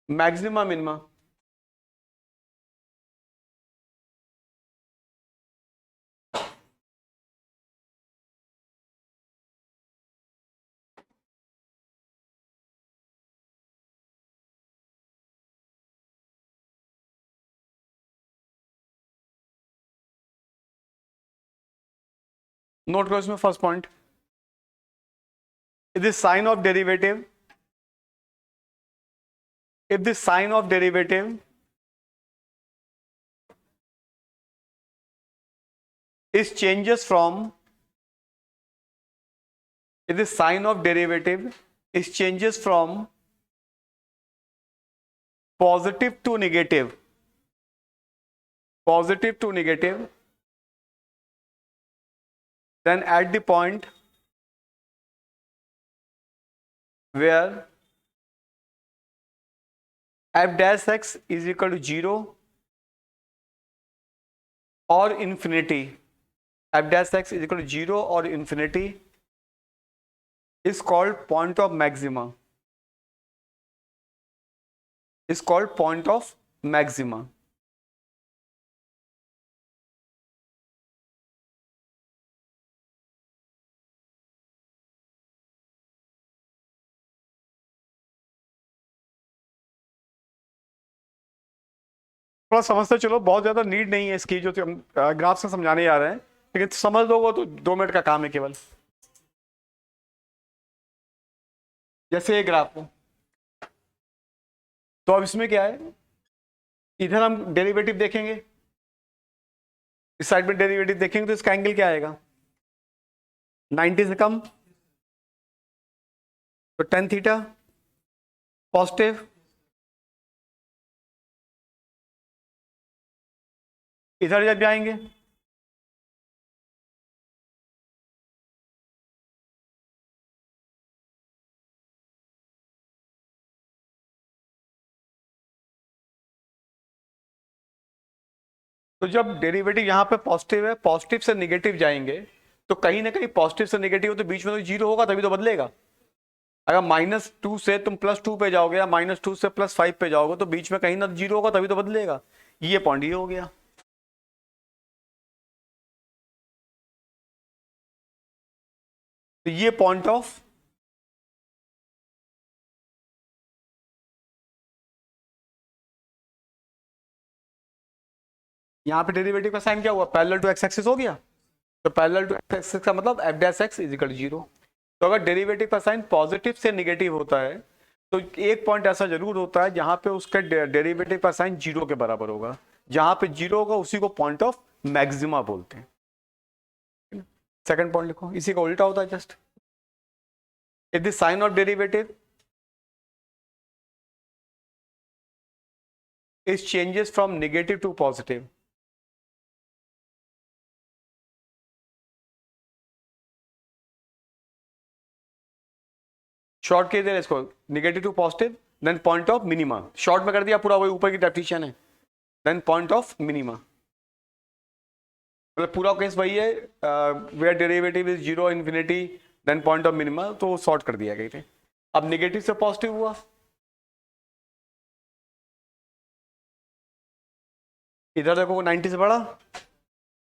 Maxima minima. Note करो इसमें first point, if the sign of derivative, if the sign of derivative is changes from, if the sign of derivative is changes from positive to negative, positive to negative, then at the point where f dash x is equal to 0 or infinity, f dash x is equal to 0 or infinity, is called point of maxima, is called point of maxima. थोड़ा समझते चलो, बहुत ज्यादा need नहीं है इसकी, जो हम ग्राफ से समझाने जा रहे हैं, लेकिन समझ लोगे तो 2 मिनट का काम है केवल। जैसे ये ग्राफ को, तो अब इसमें क्या है, इधर हम डेरिवेटिव देखेंगे, इस साइड में डेरिवेटिव देखेंगे, तो इसका एंगल क्या आएगा, 90 से कम, तो tan थीटा पॉजिटिव, इधर जब जाएंगे तो जब डेरिवेटिव यहाँ पे पॉजिटिव है, पॉजिटिव से निगेटिव जाएंगे, तो कहीं ना कहीं पॉजिटिव से निगेटिव हो तो बीच में तो 0 होगा, तभी तो बदलेगा। अगर -2 से तुम +2 पे जाओगे या -2 से +5 पे जाओगे, तो बीच में कहीं ना 0 होगा, तभी तो बदलेगा। ये पॉइंट ये हो गया। तो ये पॉइंट ऑफ, यहाँ पे डेरिवेटिव का साइन क्या हुआ, पैरेलल टू एक्स एक्सिस हो गया। तो पैरेलल टू एक्स एक्सिस का मतलब f dash x is equal to 0। तो अगर डेरिवेटिव का साइन पॉजिटिव से निगेटिव होता है, तो एक पॉइंट ऐसा जरूर होता है जहां पे उसका डेरिवेटिव का साइन 0 के बराबर होगा। जहां पे 0 होगा उसी को पॉइंट ऑफ मैक्सिमा बोलते हैं। सेकंड पॉइंट लिखो, इसी का उल्टा होता है just, if the sign of derivative is changes from negative to positive, short के दिया इसको, negative to positive, then point of minima. Short में कर दिया पूरा, वही ऊपर की डेफिनेशन है, देन पॉइंट ऑफ मिनिमा। मतलब पूरा केस वही है, where derivative is 0 infinity then point of minima, तो शॉर्ट कर दिया गया थे। अब नेगेटिव से पॉजिटिव हुआ, इधर देखो 90 से बड़ा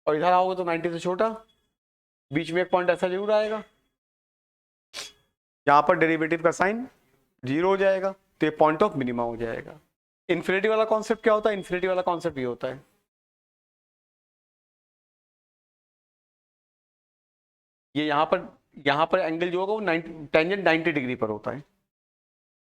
और इधर आओगे तो 90 से छोटा, बीच में एक पॉइंट ऐसा जरूर आएगा यहाँ पर डेरिवेटिव का साइन 0 हो जाएगा, तो ये पॉइंट ऑफ मिनिमा हो जाएगा। इन्फिनिटी वाला कॉन्सेप्ट क्या होता है, इन्फिनिटी वाला कॉन्सेप्ट ये होता है, ये यहाँ पर एंगल जो होगा वो टेंजेंट 90 डिग्री पर होता है।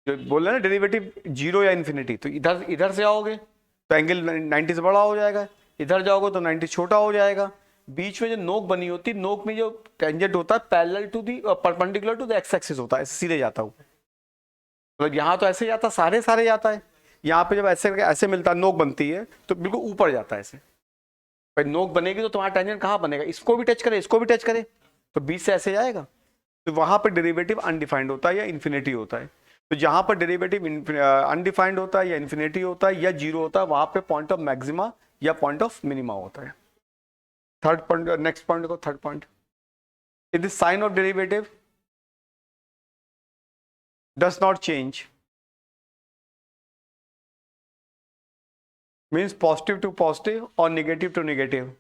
जो बोल रहे हैं ना डेरिवेटिव 0 या इन्फिनिटी, तो इधर से आओगे तो एंगल 90 से बड़ा हो जाएगा, इधर जाओगे तो 90 छोटा हो जाएगा। बीच में जो नोक बनी होती है, नोक में जो टेंजेंट होता है parallel to the perpendicular to the X axis होता है, सीधे जाता हूँ। मतलब यहाँ तो ऐसे जाता, सारे जाता है, यहाँ पे जब ऐसे मिलता है, नोक बनती है तो बिल्कुल ऊपर जाता है ऐसे। भाई नोक बनेगी तो तुम्हारा टेंजेंट कहाँ बनेगा, इसको भी टच करे, इसको भी टच करे, तो बीच से ऐसे जाएगा, तो वहां पर डेरिवेटिव अनडिफाइंड होता है या इन्फिनिटी होता है। तो जहां पर डेरिवेटिव अनडिफाइंड होता है या इन्फिनिटी होता है या 0 होता है, वहां पे पॉइंट ऑफ मैक्सिमा या पॉइंट ऑफ मिनिमा होता है। थर्ड पॉइंट, नेक्स्ट पॉइंट को, third point, if the sign of derivative does not change means positive to positive और negative to negative,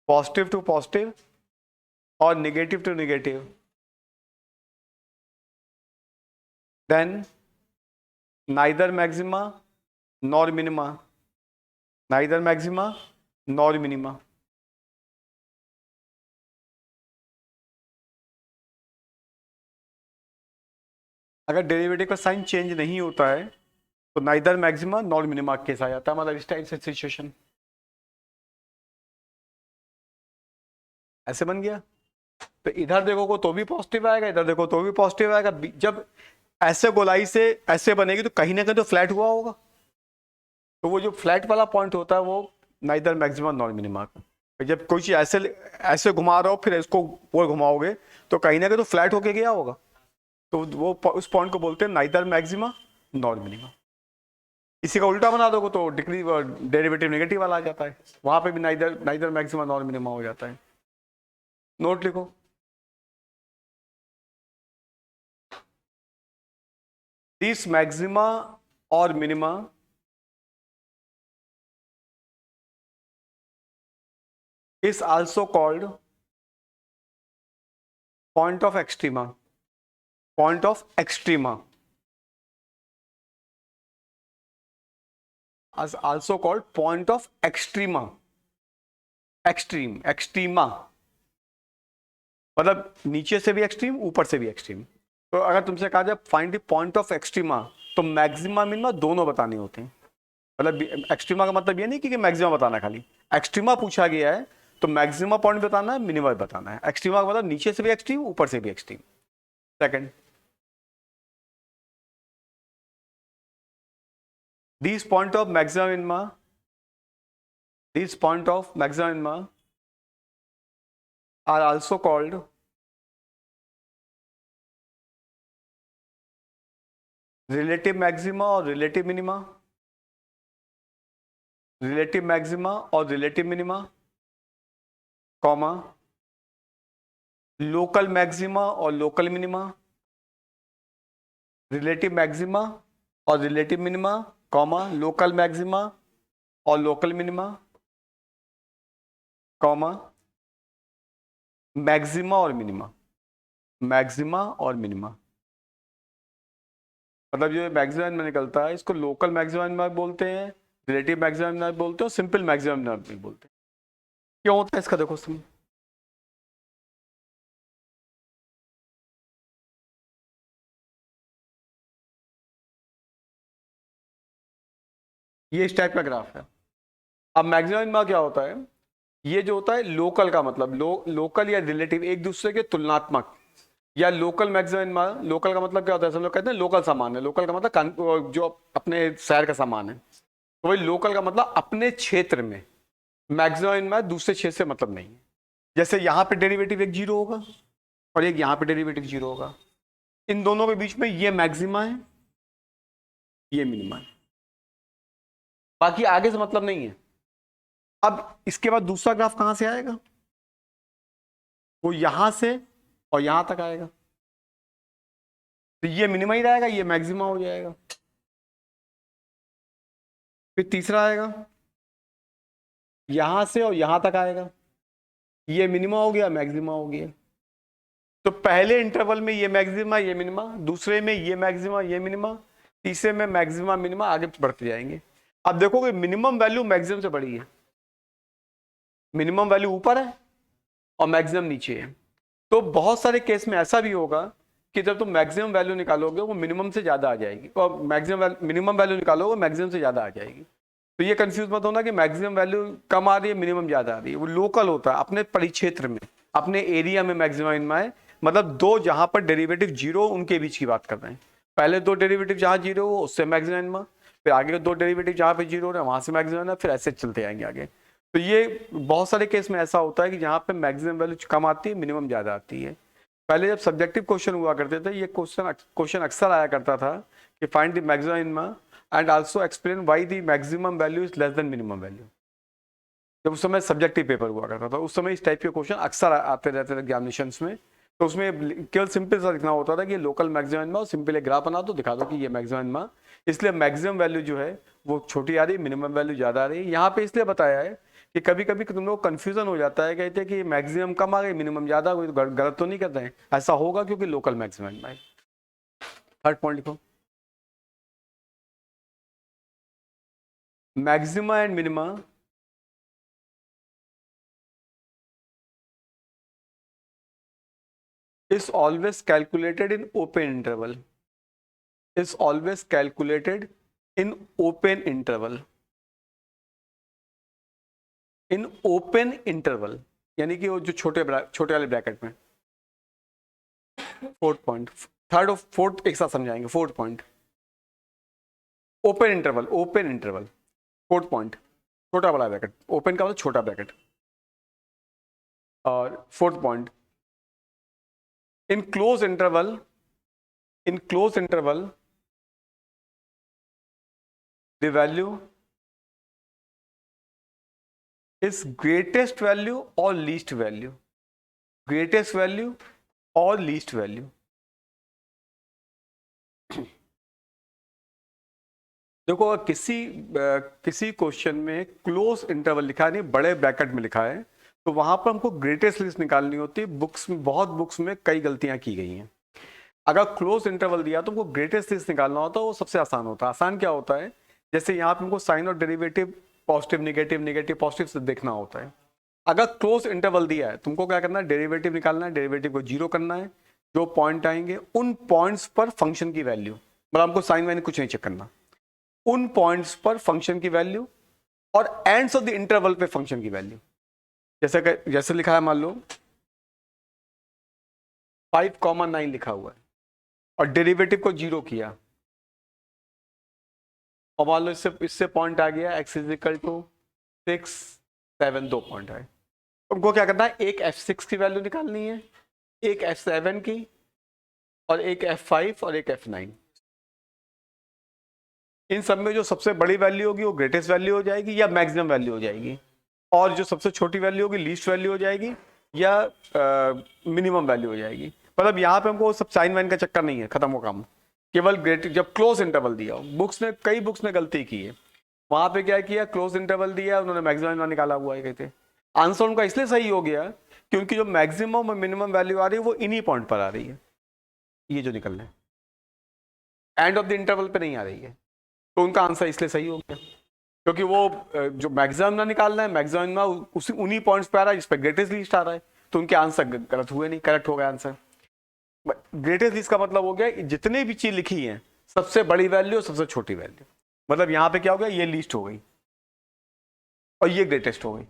positive to positive और negative to negative, then neither maxima nor minima, neither maxima nor minima. अगर derivative का sign change नहीं होता है तो neither maxima nor minima case आ जाता है, मतलब इस टाइप से सिचुएशन ऐसे बन गया। तो इधर देखोगे तो भी पॉजिटिव आएगा, इधर देखो तो भी पॉजिटिव आएगा। जब ऐसे गोलाई से ऐसे बनेगी तो कहीं ना कहीं तो फ्लैट हुआ होगा, तो वो जो फ्लैट वाला पॉइंट होता है वो नाइदर मैक्सिमा नॉर मिनिमा का। जब कोई चीज ऐसे ऐसे घुमा रहा हो फिर इसको वो घुमाओगे तो कहीं ना कहीं तो फ्लैट होके गया होगा, तो वो उस पॉइंट को बोलते हैं नाइदर मैक्सिमा नॉर मिनिमा। इसी का उल्टा बना दोगे तो डिग्री डेरिवेटिव नेगेटिव वाला आ जाता है, वहां पे भी neither neither maxima nor minima हो जाता है। नोट लिखो, दिस मैक्सिमा और minima is also called point of extrema, point of extrema is also called point of extrema, extreme extrema मतलब नीचे से भी एक्सट्रीम ऊपर से भी एक्सट्रीम। तो अगर तुमसे कहा जाए find the point of extrema तो मैक्सिमा मिनिमा दोनों बताने होते हैं। मतलब एक्सट्रीमा का मतलब ये नहीं कि मैक्सिमा बताना, खाली एक्सट्रीमा पूछा गया है तो मैक्सिमा पॉइंट बताना है, मिनिमा बताना है। एक्सट्रीमा का मतलब नीचे से भी एक्सट्रीम ऊपर से भी extreme. Second, these point of maxima minima, these point of maxima minima are also called relative maxima or relative minima, relative maxima or relative minima, comma local maxima or local minima, relative maxima और relative minima, comma local maxima और local minima, comma maxima और minima, maxima और minima. मतलब जो maxima में निकलता है इसको लोकल मैक्सिमा बोलते हैं, रिलेटिव मैक्सिमा बोलते हैं, सिंपल मैक्सिमा बोलते हैं। क्यों होता है इसका देखो तुम, ये इस टाइप का ग्राफ है। अब मैक्सिमा क्या होता है, ये जो होता है लोकल का मतलब लोकल या रिलेटिव एक दूसरे के तुलनात्मक, या लोकल मैक्सिमा। लोकल का मतलब क्या होता है, सब लोग कहते हैं लोकल सामान है, लोकल का मतलब जो अपने शहर का सामान है, तो वही लोकल का मतलब अपने क्षेत्र में। मैक्सिमा दूसरे क्षेत्र से मतलब नहीं है। जैसे यहाँ पे डेरिवेटिव एक जीरो होगा और एक यहाँ पे डेरिवेटिव जीरो होगा, इन दोनों के बीच में ये मैक्सिमा है ये मिनिमा है, बाकी आगे से मतलब नहीं है। अब इसके बाद दूसरा ग्राफ कहां से आएगा, वो यहां से और यहां तक आएगा, तो ये मिनिमा ही रहेगा, ये मैक्सिमा हो जाएगा। फिर तीसरा आएगा यहां से और यहां तक आएगा, ये मिनिमा हो गया मैक्सिमा हो गया। तो पहले इंटरवल में ये मैक्सिमा ये मिनिमा, दूसरे में ये मैक्सिमा ये मिनिमा, तीसरे में मैक्सिमा मिनिमा, आगे बढ़ते जाएंगे। अब देखोगे मिनिमम वैल्यू मैक्सिमम से बड़ी है, मिनिमम वैल्यू ऊपर है और मैक्सिमम नीचे है। तो बहुत सारे केस में ऐसा भी होगा कि जब तुम मैक्सिमम वैल्यू निकालोगे वो मिनिमम से ज्यादा आ जाएगी, और मिनिमम वैल्यू निकालोगे मैक्सिमम से ज्यादा आ जाएगी। तो ये कंफ्यूज मत होना कि मैक्सिमम वैल्यू कम आ रही है मिनिमम ज्यादा आ रही है, वो लोकल होता है, अपने परिक्षेत्र में अपने एरिया में मैक्सिमम मिनिमा है। मतलब दो जहां पर डेरिवेटिव जीरो उनके बीच की बात कर रहे हैं। पहले दो डेरिवेटिव जहां जीरो हो उससे मैक्सिमम मिनिमा, फिर आगे दो डेरिवेटिव जहां पे जीरो हो रहे हैं वहां से मैक्सिमम, फिर ऐसे चलते जाएंगे आगे। तो ये बहुत सारे केस में ऐसा होता है कि जहां पे मैक्सिमम वैल्यू कम आती है मिनिमम ज्यादा आती है। पहले जब सब्जेक्टिव क्वेश्चन हुआ करते थे ये क्वेश्चन अक्सर आया करता था कि find the maximum minima and also explain why the maximum value is less than minimum value. जब उस समय सब्जेक्टिव पेपर हुआ करता था उस समय इस टाइप के क्वेश्चन अक्सर आते रहते थे एग्जामिनेशंस में। तो उसमें केवल सिंपल सा लिखना होता था कि लोकल मैक्सिमम मिनिमा, और सिंपल एक ग्राफ बना दो दिखा दो कि ये मैक्सिमम मिनिमा, इसलिए मैक्सिमम वैल्यू जो है वो छोटी आ रही है, मिनिमम वैल्यू ज़्यादा आ रही है। यहाँ पे इसलिए बताया है कि कभी कभी तुम लोग कन्फ्यूजन हो जाता है, कहते हैं कि मैक्सिमम कम आ गई मिनिमम ज़्यादा, कोई गलत तो नहीं कर रहे हैं। ऐसा होगा क्योंकि लोकल मैक्सिमम मिनिमा है। थर्ड पॉइंट लिखो, maxima and minima is always calculated in open interval, is always calculated in open interval, in open interval, यानी कि वो जो छोटे वाले ब्रैकेट में। फोर्थ पॉइंट, थर्ड और फोर्थ एक साथ समझाएंगे। Fourth point open interval, open interval. Fourth point छोटा बड़ा ब्रैकेट, ओपन का मतलब छोटा ब्रैकेट। और fourth point in close interval, in close interval the value is greatest value or least value, greatest value or least value। देखो किसी question में close interval लिखा है, नहीं बड़े ब्रैकेट में लिखा है, तो वहां पर हमको ग्रेटेस्ट लिस्ट निकालनी होती है। बुक्स में, बहुत बुक्स में कई गलतियां की गई हैं। अगर क्लोज इंटरवल दिया तो हमको ग्रेटेस्ट लिस्ट निकालना होता है, वो सबसे आसान होता है। आसान क्या होता है, जैसे यहाँ पे हमको साइन और derivative positive negative negative positive से देखना होता है। अगर क्लोज इंटरवल दिया है, तुमको क्या करना है, डेरिवेटिव निकालना है, डेरिवेटिव को जीरो करना है, जो पॉइंट आएंगे उन पॉइंट्स पर फंक्शन की वैल्यू, मतलब हमको साइन वाइन कुछ नहीं चेक करना, उन पॉइंट्स पर फंक्शन की वैल्यू और एंड्स ऑफ द इंटरवल पे फंक्शन की वैल्यू। जैसे लिखा है, मान लो 5,9 लिखा हुआ है और डेरिवेटिव को जीरो किया, और मान लो इससे पॉइंट आ गया x is equal to 6, 7, 2 point आए। तुमको क्या करना है, एक f6 की वैल्यू निकालनी है, एक f7 की, और एक f5 और एक f9। इन सब में जो सबसे बड़ी वैल्यू होगी वो ग्रेटेस्ट वैल्यू हो जाएगी या मैक्सिमम वैल्यू हो जाएगी, और जो सबसे छोटी वैल्यू होगी लीस्ट वैल्यू हो जाएगी या मिनिमम वैल्यू हो जाएगी। मतलब यहाँ पे हमको सब साइन वाइन का चक्कर नहीं है, खत्म हो काम। केवल ग्रेट जब क्लोज इंटरवल दिया हो, कई बुक्स ने गलती की है, वहां पे क्या किया, क्लोज इंटरवल दिया, उन्होंने मैक्सिमम निकाला हुआ है। कहते आंसर उनका इसलिए सही हो गया क्योंकि जो मैक्सिमम और मिनिमम वैल्यू आ रही है वो इन्हीं पॉइंट पर आ रही है, ये जो निकल रहे हैं एंड ऑफ द इंटरवल पे नहीं आ रही है, तो उनका आंसर इसलिए सही हो गया क्योंकि वो जो मैक्सिमम ना निकालना है, मैक्सिमम ना उसी उन्हीं पॉइंट्स पे आ रहा है जिस पे ग्रेटेस्ट लिस्ट आ रहा है, तो उनके आंसर गलत हुए नहीं, करेक्ट हो गया आंसर। ग्रेटेस्ट लिस्ट का मतलब हो गया जितने भी चीज लिखी है सबसे बड़ी वैल्यू और सबसे छोटी वैल्यू, मतलब यहाँ पे क्या हो गया, ये लिस्ट हो गई और ये ग्रेटेस्ट हो गई।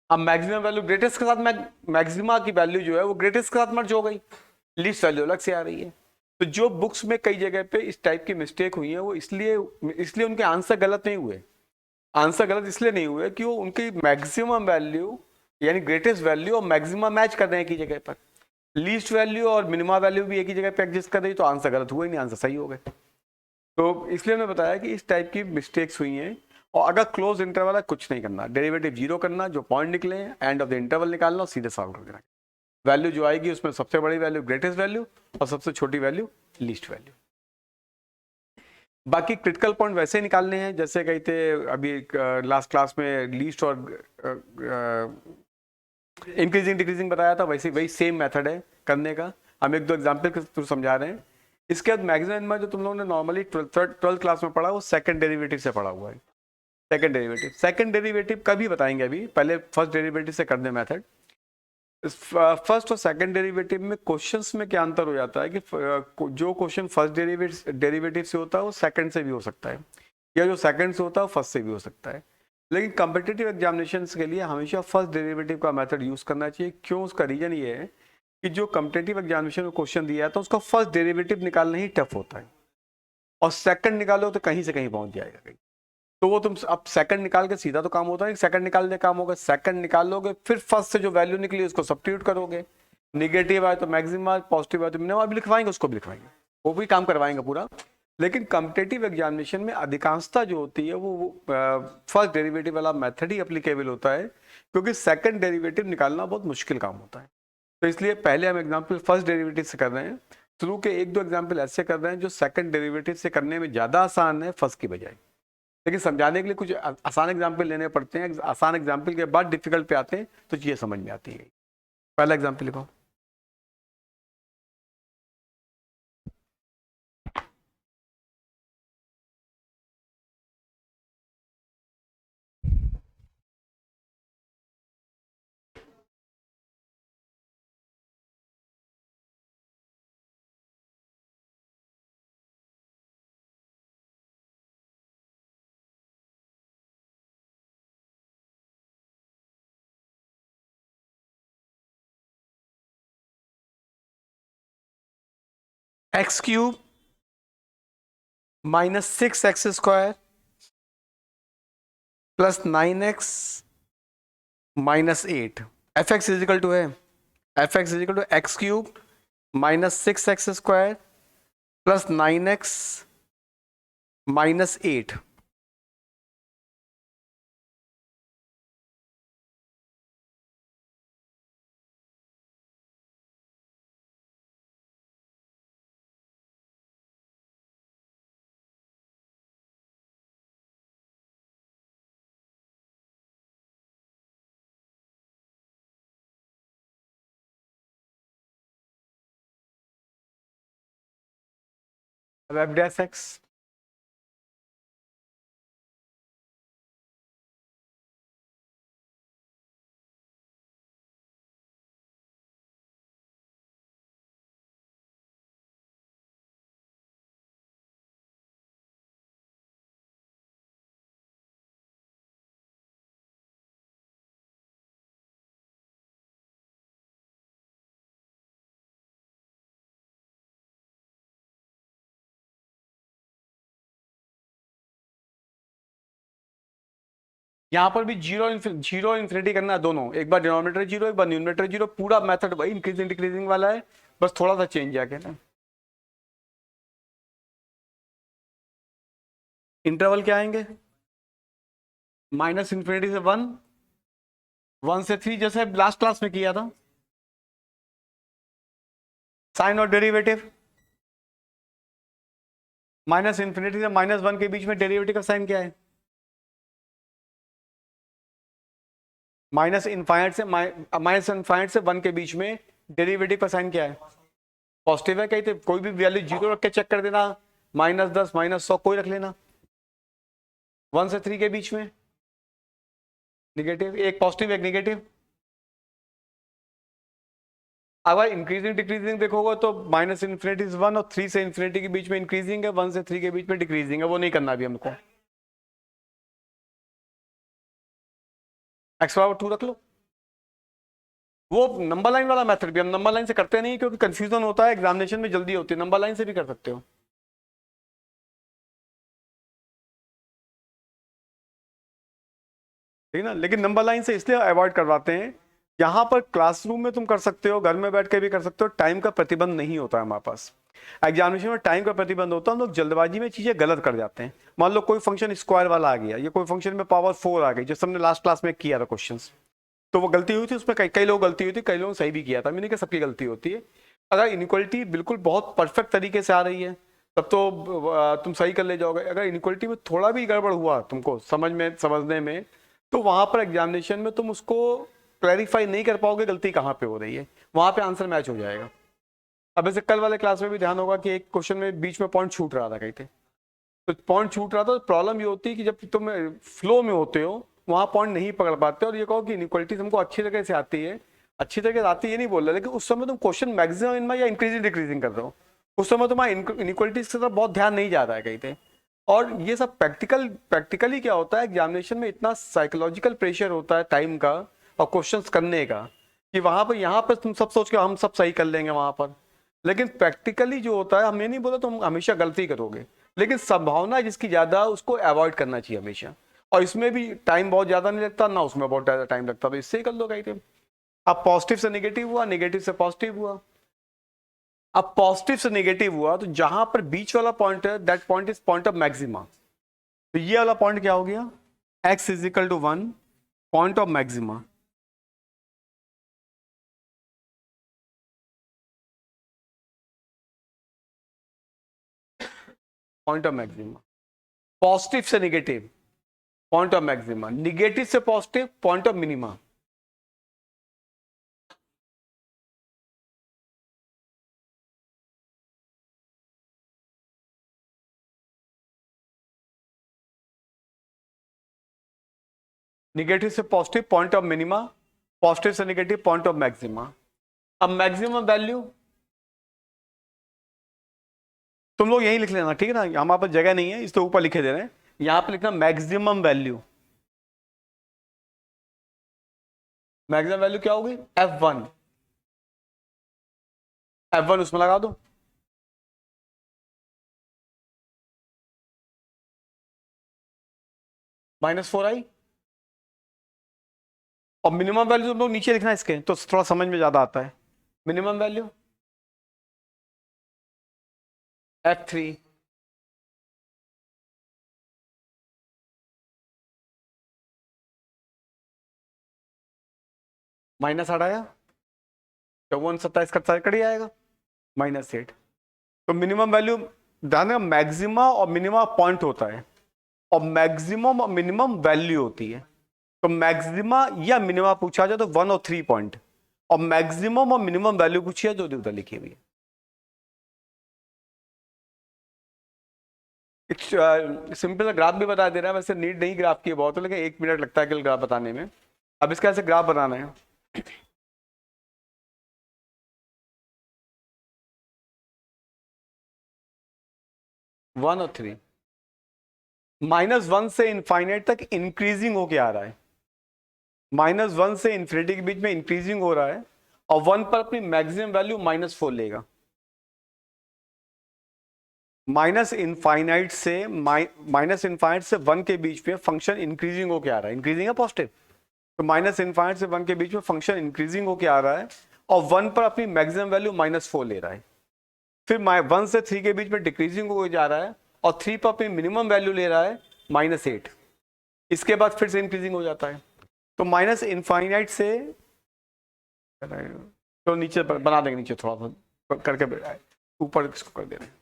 अब मैक्सिमम वैल्यू ग्रेटेस्ट के साथ मैक्सिमा की वैल्यू जो है वो ग्रेटेस्ट के साथ मर्ज हो गई, लिस्ट वैल्यू अलग से आ रही है। तो जो बुक्स में कई जगह पे इस टाइप की मिस्टेक हुई है वो इसलिए उनके आंसर गलत नहीं हुए। आंसर गलत इसलिए नहीं हुए कि वो उनकी मैक्सिमम वैल्यू यानी ग्रेटेस्ट वैल्यू और मैक्सिमम मैच कर रहे हैं एक ही जगह पर, लीस्ट वैल्यू और मिनिमा वैल्यू भी एक ही जगह पे एग्जिस्ट कर रही, तो आंसर गलत हुआ ही नहीं, आंसर सही हो गए। तो इसलिए मैंने बताया कि इस टाइप की मिस्टेक्स हुई हैं। और अगर क्लोज इंटरवल है कुछ नहीं करना, डेरिवेटिव जीरो करना, जो पॉइंट निकले एंड ऑफ द इंटरवल निकालना और सीधे सॉल्व कर देना। वैल्यू जो आएगी उसमें सबसे बड़ी वैल्यू ग्रेटेस्ट वैल्यू और सबसे छोटी वैल्यू लीस्ट वैल्यू। बाकी क्रिटिकल पॉइंट वैसे ही निकालने हैं जैसे कहते अभी लास्ट क्लास में लीस्ट और इंक्रीजिंग डिक्रीजिंग बताया था, वैसे वही सेम मेथड है करने का। हम एक दो एग्जाम्पल के थ्रू समझा रहे हैं। इसके बाद मैक्सिमम जो तुम लोगों ने नॉर्मली ट्वेल्थ क्लास में पढ़ा वो सेकंड डेरिवेटिव से पढ़ा हुआ है। सेकंड डेरिवेटिव का भी बताएंगे अभी, पहले फर्स्ट डेरिवेटिव से करने मेथड। फर्स्ट और सेकंड डेरिवेटिव में क्वेश्चंस में क्या अंतर हो जाता है कि जो क्वेश्चन फर्स्ट डेरिवेटिव से होता है वो सेकंड से भी हो सकता है, या जो सेकंड से होता है वो फर्स्ट से भी हो सकता है। लेकिन कॉम्पिटिटिव एग्जामिनेशंस के लिए हमेशा फर्स्ट डेरिवेटिव का मेथड यूज करना चाहिए। क्यों? उसका रीजन ये है कि जो कॉम्पिटिटिव एग्जामिनेशन में क्वेश्चन दिया है तो उसका फर्स्ट डेरिवेटिव निकालना ही टफ होता है, और सेकंड निकालो तो कहीं से कहीं पहुंच जाएगा कहीं। तो वो तुम अब सेकंड निकाल के सीधा तो काम होता है, सेकंड निकालने काम होगा, सेकंड निकाल लोगे फिर फर्स्ट से जो वैल्यू निकली उसको सब्स्टिट्यूट करोगे, निगेटिव आए तो मैक्सिमम आए, पॉजिटिव आए तो मिनिमम, अभी लिखवाएंगे उसको भी लिखवाएंगे, वो भी काम करवाएंगे पूरा। लेकिन कॉम्पिटिटिव एग्जामिनेशन में अधिकांशता जो होती है वो फर्स्ट डेरिवेटिव वाला मेथड ही अप्लीकेबल होता है, क्योंकि सेकंड डेरिवेटिव निकालना बहुत मुश्किल काम होता है। तो इसलिए पहले हम एग्जाम्पल फर्स्ट डेरिवेटिव से कर रहे हैं, शुरू के एक दो एग्जाम्पल ऐसे कर रहे हैं जो सेकंड डेरिवेटिव से करने में ज़्यादा आसान है फर्स्ट की बजाय। लेकिन समझाने के लिए कुछ आसान एग्जाम्पल लेने पड़ते हैं, आसान एग्जाम्पल के बाद डिफिकल्ट पे आते हैं तो चीज़ें समझ में आती है। पहला एग्जाम्पल लिखो। X cube -6x² plus 9x -8। F x is equal to है, f x is equal to x cube -6x² plus 9x -8। अब एफ डैश एक्स यहाँ पर भी जीरो जीरो इन्फिनिटी करना है दोनों, एक बार डिनोमिनेटर जीरो एक बार न्यूमरेटर जीरो, पूरा मेथड वही इंक्रीजिंग डिक्रीजिंग वाला है, बस थोड़ा सा चेंज आ गया ना। इंटरवल क्या आएंगे? -∞ से 1, 1 से 3 जैसे लास्ट क्लास में किया था। साइन और डेरिवेटिव -∞ से -1 के बीच में डेरिवेटिव का साइन क्या है? -∞ से 1 के बीच में डेरिवेटिव का साइन क्या है? पॉजिटिव है। कहीं तो कोई भी वैल्यू जीरो रख के चेक कर देना, -10 -100 कोई रख लेना। 1 से 3 के बीच में निगेटिव, एक पॉजिटिव एक निगेटिव। अगर इंक्रीजिंग डिक्रीजिंग देखोगे तो -∞ से 1 और 3 से इन्फिनिटी के बीच में इंक्रीजिंग है, 1 से 3 के बीच में डिक्रीजिंग है, वो नहीं करना अभी हमको। x/2 रख लो। वो नंबर लाइन वाला मेथड भी हम नंबर लाइन से करते नहीं क्योंकि कंफ्यूजन होता है, एग्जामिनेशन में जल्दी होती है, नंबर लाइन से भी कर सकते हो। ठीक है ना, लेकिन नंबर लाइन से इसलिए अवॉइड करवाते हैं, यहाँ पर क्लासरूम में तुम कर सकते हो, घर में बैठ के भी कर सकते हो, टाइम का प्रतिबंध नहीं होता है हमारे पास। एग्जामिनेशन में टाइम का प्रतिबंध होता है, हम लोग जल्दबाजी में चीजें गलत कर जाते हैं। मान लो कोई फंक्शन स्क्वायर वाला आ गया, या कोई फंक्शन में पावर 4 आ गई, जैसे हमने लास्ट क्लास में किया था क्वेश्चन, तो वो गलती हुई थी उसमें, कई कई लोग गलती हुई थी, कई लोगों ने सही भी किया था, मैंने कहा सबकी गलती होती है। अगर इनक्वलिटी बिल्कुल बहुत परफेक्ट तरीके से आ रही है तब तो तुम सही कर ले जाओगे। अगर इनक्वलिटी में थोड़ा भी गड़बड़ हुआ तुमको समझने में, तो वहां पर एग्जामिनेशन में तुम उसको क्लैरिफाई नहीं कर पाओगे गलती कहाँ पे हो रही है, वहां पे आंसर मैच हो जाएगा। अब ऐसे कल वाले क्लास में भी ध्यान होगा कि एक क्वेश्चन में बीच में पॉइंट छूट रहा था कहीं पे, तो पॉइंट छूट रहा था, तो प्रॉब्लम ये होती है कि जब तुम फ्लो में होते हो वहां पॉइंट नहीं पकड़ पाते। और ये कहो कि इनक्वलिटी तुमको अच्छी तरह से आती है, अच्छी तरह से आती है ये नहीं बोल रहा, लेकिन उस समय तुम क्वेश्चन मैक्सिमम इनमें या इंक्रीजिंग डिक्रीजिंग कर रहे हो, उस समय तुम्हारा इनक्वलिटीज की तरफ बहुत ध्यान नहीं जा रहा है कहीं पे। और ये सब प्रैक्टिकली क्या होता है, एग्जामिनेशन में इतना साइकोलॉजिकल प्रेशर होता है टाइम का और क्वेश्चंस करने का, कि वहां पर यहाँ पर तुम सब सोच के हम सब सही कर लेंगे वहां पर, लेकिन प्रैक्टिकली जो होता है, हम ये नहीं बोला तुम हमेशा गलती करोगे, लेकिन संभावना जिसकी ज्यादा उसको अवॉइड करना चाहिए हमेशा। और इसमें भी टाइम बहुत ज्यादा नहीं लगता ना, उसमें बहुत ज्यादा टाइम लगता, तो इससे ही कर लो कहीं थे। अब पॉजिटिव से नेगेटिव हुआ, नेगेटिव से पॉजिटिव हुआ। अब पॉजिटिव से नेगेटिव हुआ तो जहां पर बीच वाला पॉइंट है, that point is point of maxima. तो ये वाला पॉइंट क्या हो गया? x is equal to 1, point of maxima. Point of maxima, positive से negative point of maxima, negative से positive point of minima. Negative से positive point of minima, positive से निगेटिव पॉइंट ऑफ मैक्सिमा। अब maximum value तुम लोग यही लिख लेना, ठीक है ना, हमारे पास जगह नहीं है इसके ऊपर लिखे दे रहे हैं, यहां पर लिखना मैक्सिमम वैल्यू। मैक्सिमम वैल्यू क्या होगी, F1, F1 उसमें लगा दो, -4i। और मिनिमम वैल्यू तुम लोग नीचे लिखना इसके, तो थोड़ा समझ में ज्यादा आता है। मिनिमम वैल्यू F3, माइनस 8 आया, 54 27 का कट ही आएगा, -8। तो मिनिमम वैल्यू ध्यान, मैक्सिमा और मिनिमा पॉइंट होता है और मैक्सिमम और मिनिमम वैल्यू होती है। तो मैक्सिमा या मिनिमा पूछा जाए तो 1 और 3 पॉइंट, और मैक्सिमम और मिनिमम वैल्यू पूछी है जो उधर लिखी हुई है। सिंपल सा ग्राफ भी बता दे रहा है, वैसे नीड नहीं ग्राफ की बहुत है, लेकिन 1 मिनट लगता है केवल ग्राफ बताने में। अब इसका ऐसे ग्राफ बनाना है, वन और 3, -1 से इनफाइनाइट तक इंक्रीजिंग होके आ रहा है, -1 से इन्फिनिटी के बीच में इंक्रीजिंग हो रहा है, और 1 पर अपनी मैक्सिमम वैल्यू -4 लेगा। माइनस इनफाइनाइट से 1 के बीच में फंक्शन इंक्रीजिंग होके आ रहा है, इंक्रीजिंग है पॉजिटिव, तो माइनस इनफाइनाइट से 1 के बीच में फंक्शन इंक्रीजिंग होके आ रहा है, और 1 पर अपनी मैक्सिमम वैल्यू -4 ले रहा है। फिर 1 से 3 के बीच में डिक्रीजिंग हो जा रहा है, और 3 पर अपनी मिनिमम वैल्यू ले रहा है -8। इसके बाद फिर से इंक्रीजिंग हो जाता है। तो माइनस इनफाइनाइट से, तो नीचे बना देंगे, नीचे थोड़ा सा करके ऊपर इसको कर दे रहे हैं।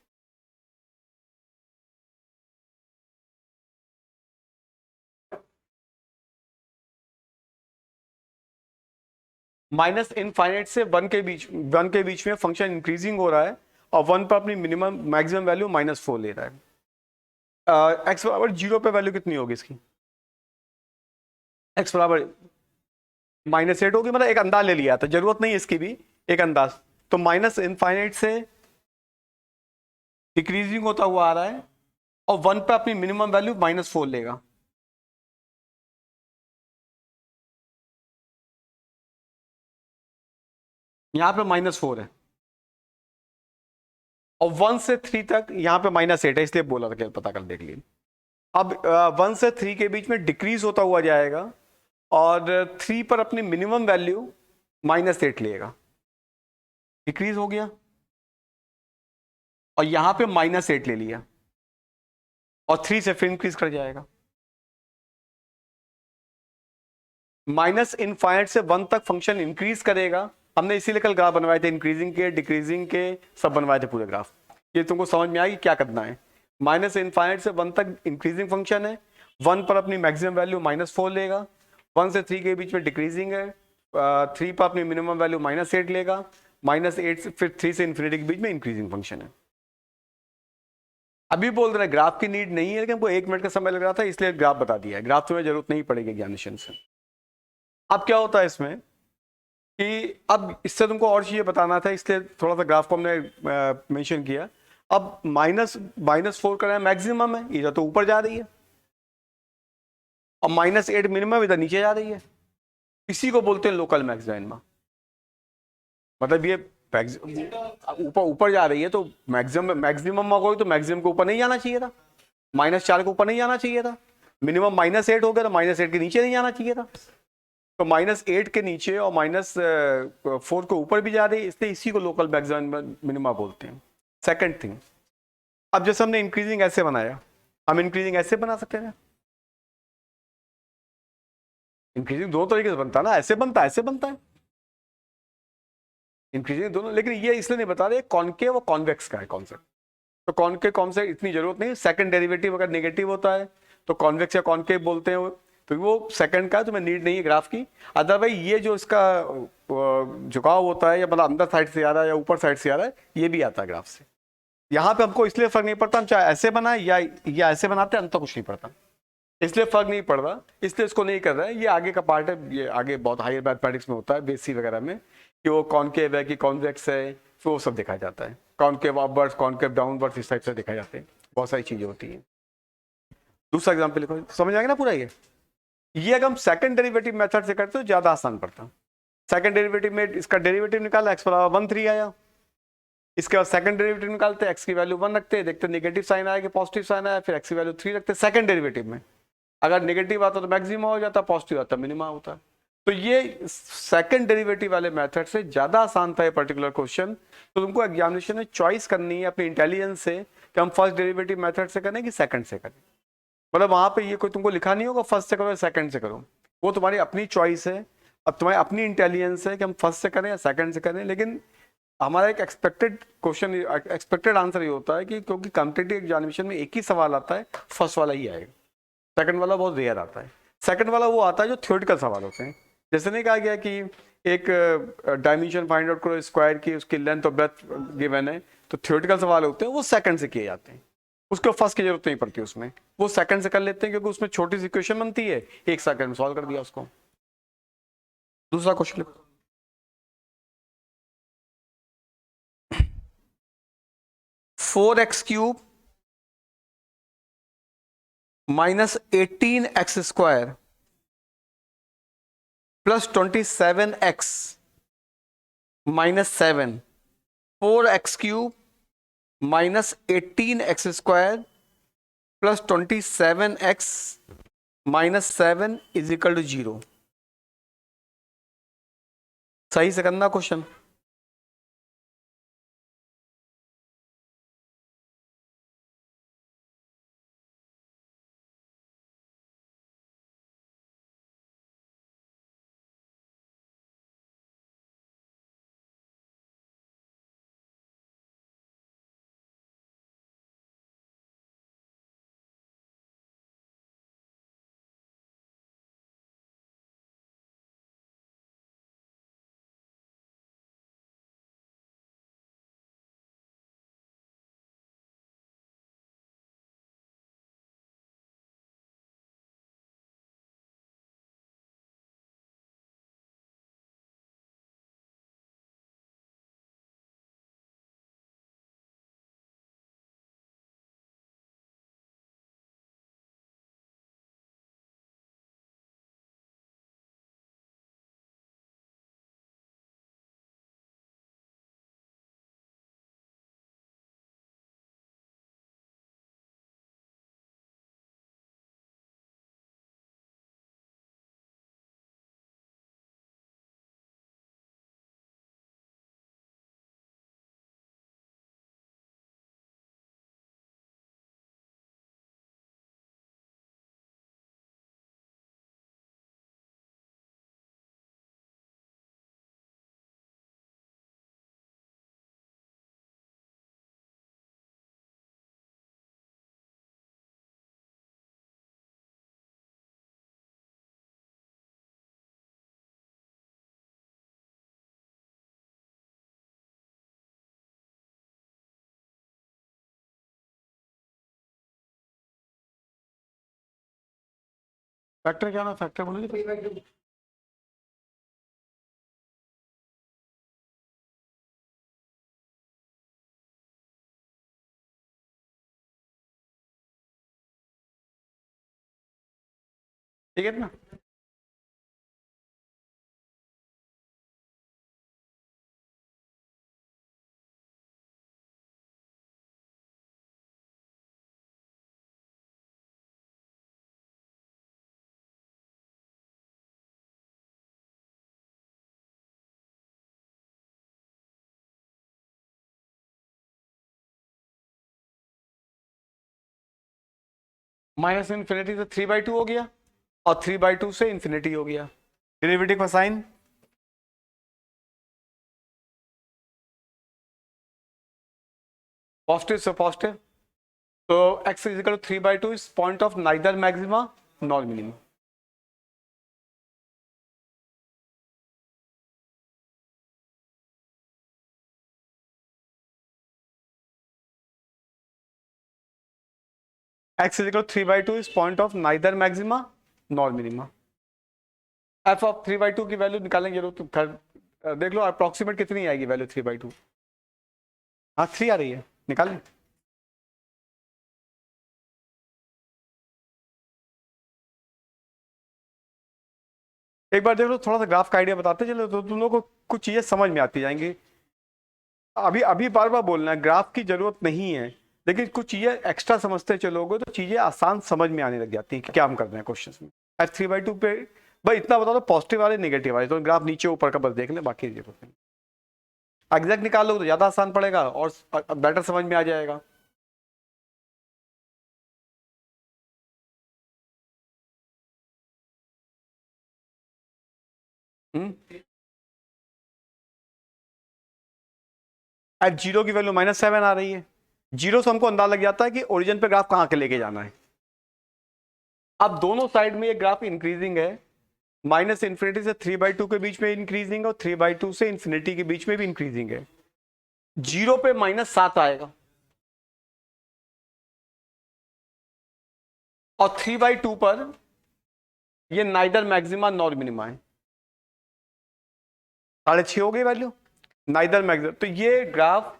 माइनस इनफाइनाइट से 1 के बीच में फंक्शन इंक्रीजिंग हो रहा है, और 1 पर अपनी मिनिमम मैक्सिमम वैल्यू -4 ले रहा है। एक्स बराबर 0 पे वैल्यू कितनी होगी इसकी, एक्स बराबर -8 होगी, मतलब एक अंदाज ले लिया था, जरूरत नहीं है इसकी भी, एक अंदाज। तो माइनस इनफाइनाइट से डिक्रीजिंग होता हुआ आ रहा है, और 1 पे अपनी मिनिमम वैल्यू -4 लेगा। यहां पे -4 है, और 1 से 3 तक यहां पे -8 है, इसलिए बोला था कि पता कर देख लीजिए। अब 1 से 3 के बीच में डिक्रीज होता हुआ जाएगा, और 3 पर अपनी मिनिमम वैल्यू -8 लेगा, डिक्रीज हो गया, और यहां पे -8 ले लिया, और 3 से फिर इंक्रीज कर जाएगा। माइनस इनफाइनाइट से 1 तक फंक्शन इंक्रीज करेगा, हमने इसीलिए कल ग्राफ बनवाए थे, इंक्रीजिंग के डिक्रीजिंग के सब बनवाए थे पूरे ग्राफ। ये तुमको समझ में आएगी क्या करना है। माइनस इनफाइनाइट से 1 तक इंक्रीजिंग फंक्शन है, 1 पर अपनी मैक्सिमम वैल्यू -4 लेगा, 1 से 3 के बीच में डिक्रीजिंग है, 3 पर अपनी मिनिमम वैल्यू -8 लेगा, -8 से फिर 3 से इन्फिनिटी के बीच में इंक्रीजिंग फंक्शन है। अभी बोल रहे ग्राफ की नीड नहीं है, लेकिन हमको 1 मिनट का समय लग रहा था, इसलिए ग्राफ बता दिया है, ग्राफ तुम्हें जरूरत नहीं पड़ेगी ज्ञानेशन से। अब क्या होता है इसमें कि अब इससे तुमको और चीजें बताना था, इसलिए थोड़ा सा ग्राफ को हमने मेंशन किया। अब -4 का मैक्सिमम है, इधर तो ऊपर जा रही है, और -8 मिनिमम इधर नीचे जा रही है, इसी को बोलते हैं लोकल मैक्सिमा। मतलब ये ऊपर ऊपर जा रही है, तो मैक्सिमम हो तो मैक्सिमम के ऊपर नहीं जाना चाहिए था, -4 के ऊपर नहीं जाना चाहिए था, मिनिमम -8 हो गया तो -8 के नीचे नहीं जाना चाहिए था, तो -8 के नीचे और -4 के ऊपर भी जा रही है, इसलिए इसी को लोकल मैक्सिमा मिनिमा बोलते हैं। सेकंड थिंग, अब जैसे हमने इंक्रीजिंग ऐसे बनाया, हम इंक्रीजिंग ऐसे बना सकते हैं, इंक्रीजिंग दो तरीके से बनता है ना, ऐसे बनता है, ऐसे बनता है, इंक्रीजिंग दोनों, लेकिन ये इसलिए नहीं बता रहे कॉनकेव और कॉन्वेक्स का है कॉन्सेप्ट। तो कॉनकेव कॉन्वेक्स इतनी जरूरत नहीं, सेकंड डेरिवेटिव अगर नेगेटिव होता है तो कॉन्वेक्स या कॉनकेव बोलते हैं तो वो सेकंड का तुम्हें नीड नहीं है ग्राफ की। अदरवाइज ये जो इसका झुकाव होता है या मतलब अंदर साइड से आ रहा है या ऊपर साइड से आ रहा है, ये भी आता है ग्राफ से। यहाँ पे हमको इसलिए फर्क नहीं पड़ता, हम चाहे ऐसे बनाए या ऐसे बनाते हैं, अंतर कुछ नहीं पड़ता, इसलिए फर्क नहीं पड़ रहा, इसलिए इसको नहीं कर रहा है। ये आगे का पार्ट है, ये आगे बहुत हायर मैथमेटिक्स में होता है, बेसी वगैरह में, कि वो कॉनकेव है कि कॉन्वेक्स है, फिर वो सब दिखाया जाता है। कॉनकेव अपवर्ड्स, कॉनकेव डाउनवर्ड्स, इस टाइप से दिखाए जाते हैं, बहुत सारी चीजें होती हैं। दूसरा एग्जाम्पल लिखो, समझ आएगा ना पूरा ये अगर हम सेकंड डेरिवेटिव मेथड से करते तो ज्यादा आसान पड़ता। सेकंड डेरिवेटिव में इसका डेरिवेटिव निकाला, एक्स बराबर 1/3 आया। इसके बाद सेकंड डेरिवेटिव निकालते, एक्स की वैल्यू 1 रखते, देखते नेगेटिव साइन आया कि पॉजिटिव साइन आया, फिर एक्स की वैल्यू 3 रखते सेकंड डेरिवेटिव में। अगर नेगेटिव आता तो मैक्सिमम हो जाता, पॉजिटिव आता मिनिमम होता। तो ये सेकंड डेरिवेटिव वाले मेथड से ज्यादा आसान था ये पर्टिकुलर क्वेश्चन। तो तुमको एग्जामिनेशन में चॉइस करनी है अपनी इंटेलिजेंस से कि हम फर्स्ट डेरिवेटिव मेथड से करें कि सेकंड से करें। मतलब वहां पे ये कोई तुमको लिखा नहीं होगा फर्स्ट से करो या सेकंड से करो, वो तुम्हारी अपनी चॉइस है। अब तुम्हारी अपनी इंटेलिजेंस है कि हम फर्स्ट से करें या सेकंड से करें। लेकिन हमारा एक एक्सपेक्टेड क्वेश्चन, एक्सपेक्टेड आंसर ये होता है कि क्योंकि कॉम्पिटिटिव एग्जामिनेशन में एक ही सवाल आता है, फर्स्ट वाला ही आएगा, सेकंड वाला बहुत रेयर आता है। सेकंड वाला वो आता है जो थ्योरेटिकल सवाल होते हैं। जैसे नहीं कहा गया कि एक डायमेंशन फाइंड आउट करो स्क्वायर की, उसकी लेंथ और ब्रेथ गिवन है, तो थ्योरेटिकल सवाल होते हैं वो सेकंड से किए जाते हैं, उसको फर्स्ट की जरूरत नहीं पड़ती उसमें, वो सेकंड से कर लेते हैं क्योंकि उसमें छोटी सी इक्वेशन बनती है, एक सेकंड में सॉल्व कर दिया उसको। दूसरा क्वेश्चन लिखो, 4x³ minus 18x² plus 27x minus 7, 4x³ minus 18x² plus 27x minus 7 is equal to 0। सही से करना क्वेश्चन। फैक्टर क्या ना, फैक्टर बोलोगे? ठीक है ना। माइनस इन्फिनिटी से 3/2 हो गया और 3/2 से इन्फिनिटी हो गया। डेरिवेटिव का साइन पॉजिटिव से पॉजिटिव, तो x is equal to 3/2 is point of neither maxima nor minima. x is equal to 3/2 is point of neither maxima nor minima. F of 3/2 की वैल्यू निकालेंगे तो खैर देख लो अप्रोक्सीमेट कितनी आएगी वैल्यू 3/2। हाँ 3 आ रही है, निकालें। एक बार देख लो, थोड़ा सा ग्राफ का आइडिया बताते चलो तो तुम लोग को कुछ चीजें समझ में आती जाएंगी। अभी अभी बार बार बोलना है, ग्राफ की जरूरत नहीं है, लेकिन कुछ चीजें एक्स्ट्रा समझते चलोगे तो चीजें आसान समझ में आने लग जाती हैं कि क्या हम कर रहे हैं क्वेश्चन में। एच 3/2 पे भाई इतना बता दो, पॉजिटिव वाले नेगेटिव वाले तो ग्राफ नीचे ऊपर का बस देख ले, बाकी जरूरत नहीं। एग्जैक्ट निकाल लो तो ज्यादा आसान पड़ेगा और बेटर समझ में आ जाएगा। एफ जीरो की वैल्यू -7 आ रही है। जीरो से हमको अंदाजा लग जाता है कि ओरिजिन पे ग्राफ कहाँ के लेके जाना है। अब दोनों साइड में ये ग्राफ इंक्रीजिंग है, माइनस इन्फिनिटी से 3/2 के बीच में इंक्रीजिंग है और 3/2 से इन्फिनिटी के बीच में भी इंक्रीजिंग है। जीरो पे -7 आएगा और 3/2 पर ये नाइदर मैक्सिमा नॉर मिनिमा है। 6.5 हो गई वैल्यू नाइदर मैक्सिमा, तो ये ग्राफ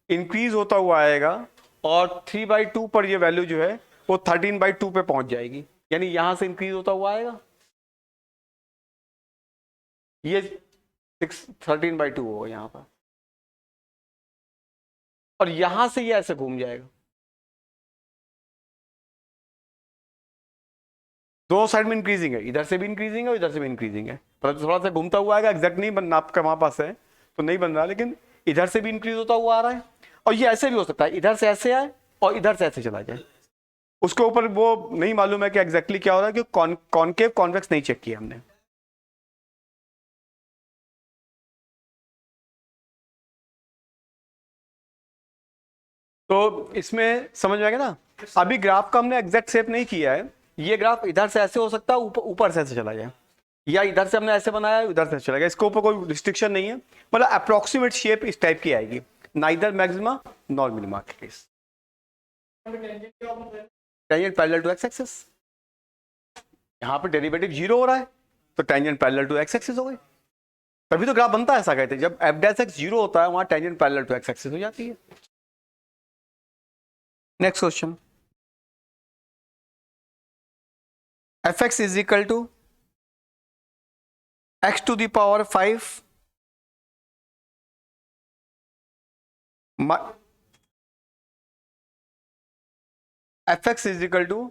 इंक्रीज होता हुआ आएगा और 3/2 पर ये वैल्यू जो है वो 13/2 पे पहुंच जाएगी, यानी यहां से इंक्रीज होता हुआ आएगा, ये 13/2 होगा यहां पर, और यहां से ये ऐसे घूम जाएगा। दोनों साइड में इंक्रीजिंग है, इधर से भी इंक्रीजिंग है और इधर से भी इंक्रीजिंग है, पर थोड़ा सा घूमता हुआ आएगा, एग्जैक्ट नहीं बन आपका वहां पास है तो नहीं बन रहा, लेकिन इधर से भी इंक्रीज होता हुआ आ रहा है और ये ऐसे भी हो सकता है, इधर से ऐसे आए और इधर से ऐसे चला जाए। उसके ऊपर वो नहीं मालूम है कि एग्जैक्टली क्या हो रहा है, कि कॉनकेव कॉन्वेक्स नहीं चेक किया हमने। तो इसमें समझ में आएगा ना। अभी ग्राफ का हमने एग्जैक्ट शेप नहीं किया है, ये ग्राफ इधर से ऐसे हो सकता है, ऊपर ऊपर से ऐसे चला जाए, या इधर से हमने ऐसे बनाया उधर से चला गया, इसके ऊपर कोई रिस्ट्रिक्शन नहीं है, मतलब अप्रोक्सीमेट शेप इस टाइप की आएगी, नाइदर मैक्सिमा नॉर मिनिमा के case. Tangent parallel to X axis, यहां पर डेरिवेटिव जीरो हो रहा है तो tangent parallel to X axis हो गई, तभी तो ग्राफ बनता है, ऐसा कहते हैं जब एफ डैश एक्स जीरो होता है वहां tangent parallel to X axis हो जाती है। Next question, F X is equal to X to the power 5 F X is equal to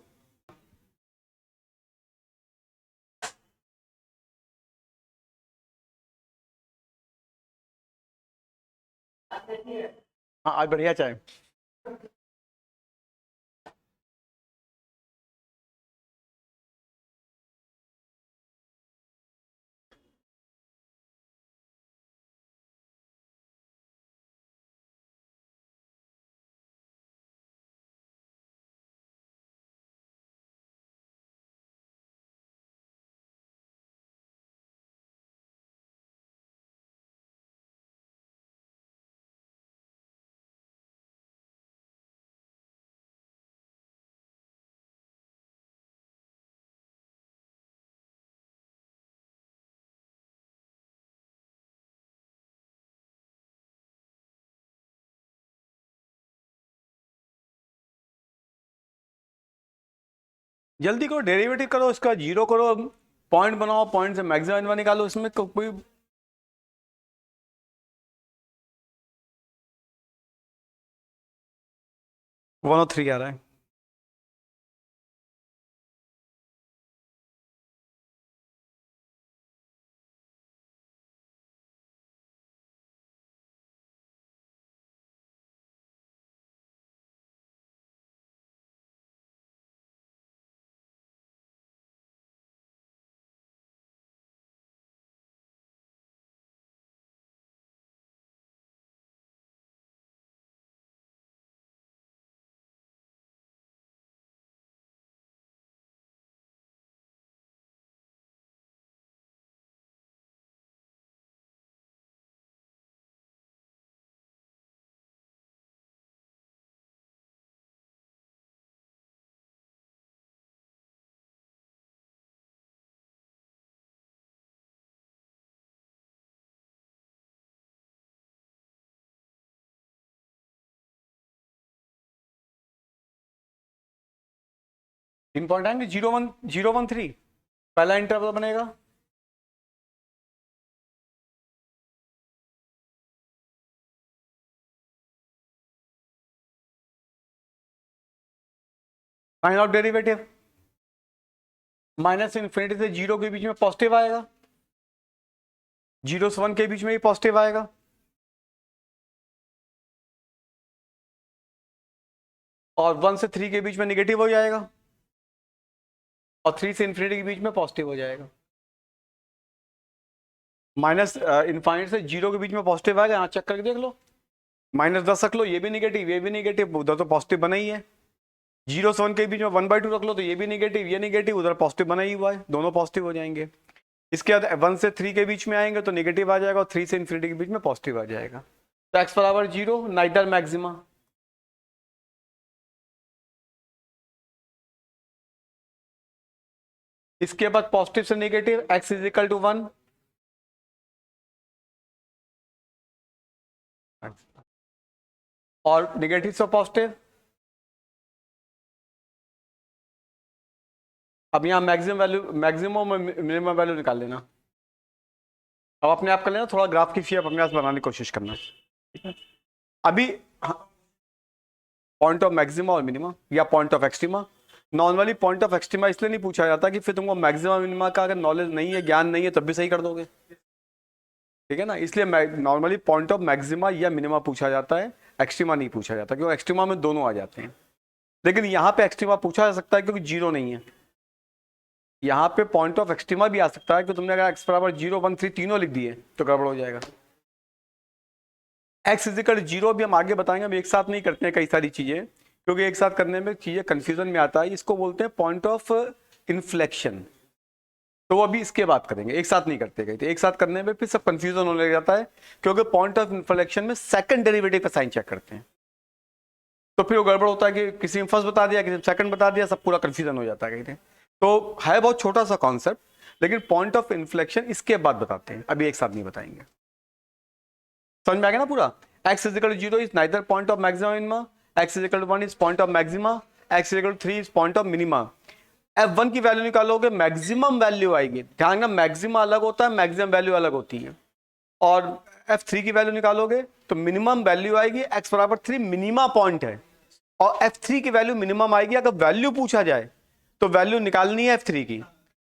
हाँ आज बढ़िया चाहे। जल्दी करो, डेरिवेटिव करो, इसका जीरो करो, पॉइंट बनाओ, पॉइंट से मैक्सिमम निकालो, इसमें कोई 103 आ रहा है। 3 पॉइंट आएंगे, 0 1 पहला इंटरवल बनेगा, sign of derivative minus infinity से 0 के बीच में पॉजिटिव आएगा, 0 से 1 के बीच में ही पॉजिटिव आएगा, और 1 से 3 के बीच में निगेटिव हो जाएगा, और 3 से इन्फिनिटी के बीच में पॉजिटिव हो जाएगा। माइनस इनफाइनाइट से 0 के बीच में पॉजिटिव आएगा, यहाँ चेक करके देख लो, -10 रख लो, ये भी निगेटिव, उधर तो पॉजिटिव बना ही है। 0 से 1 के बीच में 1/2 रख लो, तो ये भी निगेटिव, ये निगेटिव, उधर पॉजिटिव बना ही हुआ है, दोनों पॉजिटिव हो जाएंगे। इसके बाद 1 से 3 के बीच में आएंगे तो निगेटिव आ जाएगा, और 3 से इन्फिनिटी के बीच में पॉजिटिव आ जाएगा। तो x बराबर 0, नाइदर मैक्सिमा। इसके बाद पॉजिटिव से negative, x is equal to 1, और नेगेटिव से पॉजिटिव। अब यहाँ मैक्सिमम और मिनिमम वैल्यू निकाल लेना। अब अपने आप कर लेना, थोड़ा ग्राफ की शेप अपने आप बनाने की कोशिश करना, ठीक है। अभी पॉइंट ऑफ मैक्सिमा और मिनिमा या point of extrema. Normally point of extrema इसलिए नहीं पूछा जाता कि फिर तुमको मैक्सिमा मिनिमा का अगर नॉलेज नहीं है, ज्ञान नहीं है, तब भी सही कर दोगे, ठीक है ना। इसलिए नॉर्मली पॉइंट ऑफ मैक्सिमा या मिनिमा पूछा जाता है, एक्सट्रीमा नहीं पूछा जाता, क्योंकि एक्सट्रीमा में दोनों आ जाते हैं। लेकिन यहाँ पे एक्सट्रीमा पूछा जा सकता है क्योंकि 0 नहीं है। यहाँ पे पॉइंट ऑफ एक्सट्रीमा भी आ सकता है कि तुमने अगर x बराबर 0 1 3 तीनों लिख दिए तो गड़बड़ हो जाएगा। x इजिकल 0 भी हम आगे बताएंगे, हम एक साथ नहीं करते हैं कई सारी चीजें, क्योंकि एक साथ करने में चीजें कंफ्यूजन में आता है। इसको बोलते हैं पॉइंट ऑफ इन्फ्लेक्शन, तो वो अभी इसके बाद करेंगे, एक साथ नहीं करते कहीं, तो एक साथ करने में फिर सब कंफ्यूजन होने लग जाता है, क्योंकि पॉइंट ऑफ इन्फ्लेक्शन में सेकंड डेरिवेटिव का साइन चेक करते हैं, तो फिर वो गड़बड़ होता है कि किसी ने फर्स्ट बता दिया, किसी ने सेकंड बता दिया, सब पूरा कंफ्यूजन हो जाता है कहीं। तो है बहुत छोटा सा कॉन्सेप्ट, लेकिन पॉइंट ऑफ इन्फ्लेक्शन इसके बाद बताते हैं, अभी एक साथ नहीं बताएंगे। समझ में आ गया ना पूरा। x is equal 0 is neither point of maxima minima, x is equal 1 is point of maxima, x is equal 3 is point of minima. f1 की वैल्यू निकालोगे, मैक्सिमम वैल्यू आएगी, ध्यान रखना मैक्सिमा अलग होता है, मैक्सिमम वैल्यू अलग होती है। और f3 की वैल्यू निकालोगे तो मिनिमम वैल्यू आएगी, x बराबर 3 मिनिमा पॉइंट है, और f3 की वैल्यू मिनिमम आएगी। अगर वैल्यू पूछा जाए तो वैल्यू निकालनी है f3 की,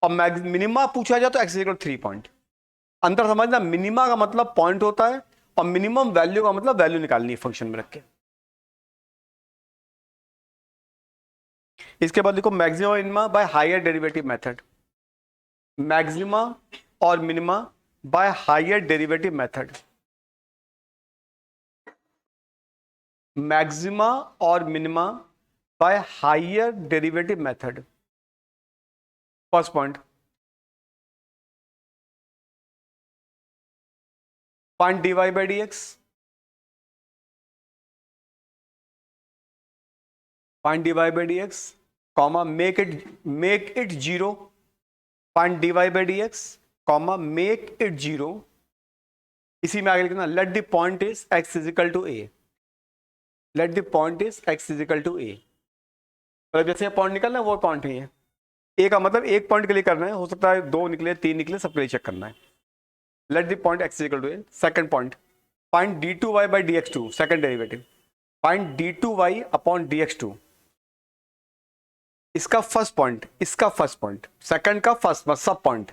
और मिनिमा पूछा जाए तो x इक्वल 3 पॉइंट। अंतर समझना, मिनिमा का मतलब पॉइंट होता है, और मिनिमम वैल्यू का मतलब वैल्यू निकालनी है फंक्शन में रख के। इसके बाद देखो maxima minima by higher derivative method, maxima और minima by higher derivative method, maxima और minima by higher derivative method. First point, find dy by dx, find dy by dx, comma make it 0, find dy by dx, comma make it 0। इसी में आगे लिखना let the point is x is equal to a, let the point is x is equal to a। मतलब जैसे point निकलना है वो point है, ए का मतलब एक पॉइंट के लिए करना है, हो सकता है 2 निकले 3 निकले, सबके लिए चेक करना है। let the point x is equal to a। second point, find d2y by dx2, second derivative, find d2y upon dx2। इसका फर्स्ट पॉइंट, इसका फर्स्ट पॉइंट, सेकंड का फर्स्ट सब पॉइंट,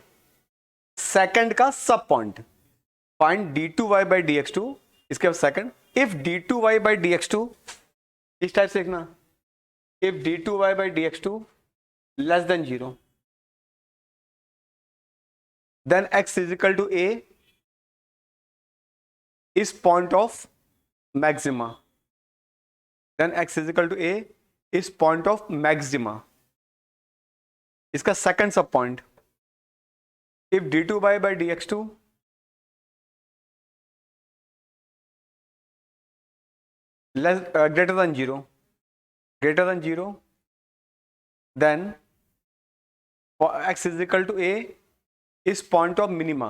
सेकंड का सब point, find d2y by dx2। इसके बाद second, if d2y by dx2, इस type से लिखना, if d2y by dx2 less than 0, then x is equal to a is point of maxima, then x is equal to a is point of maxima। इसका second सब point, if d2y by dx2 less greater than 0, then x is equal to a is point of minima।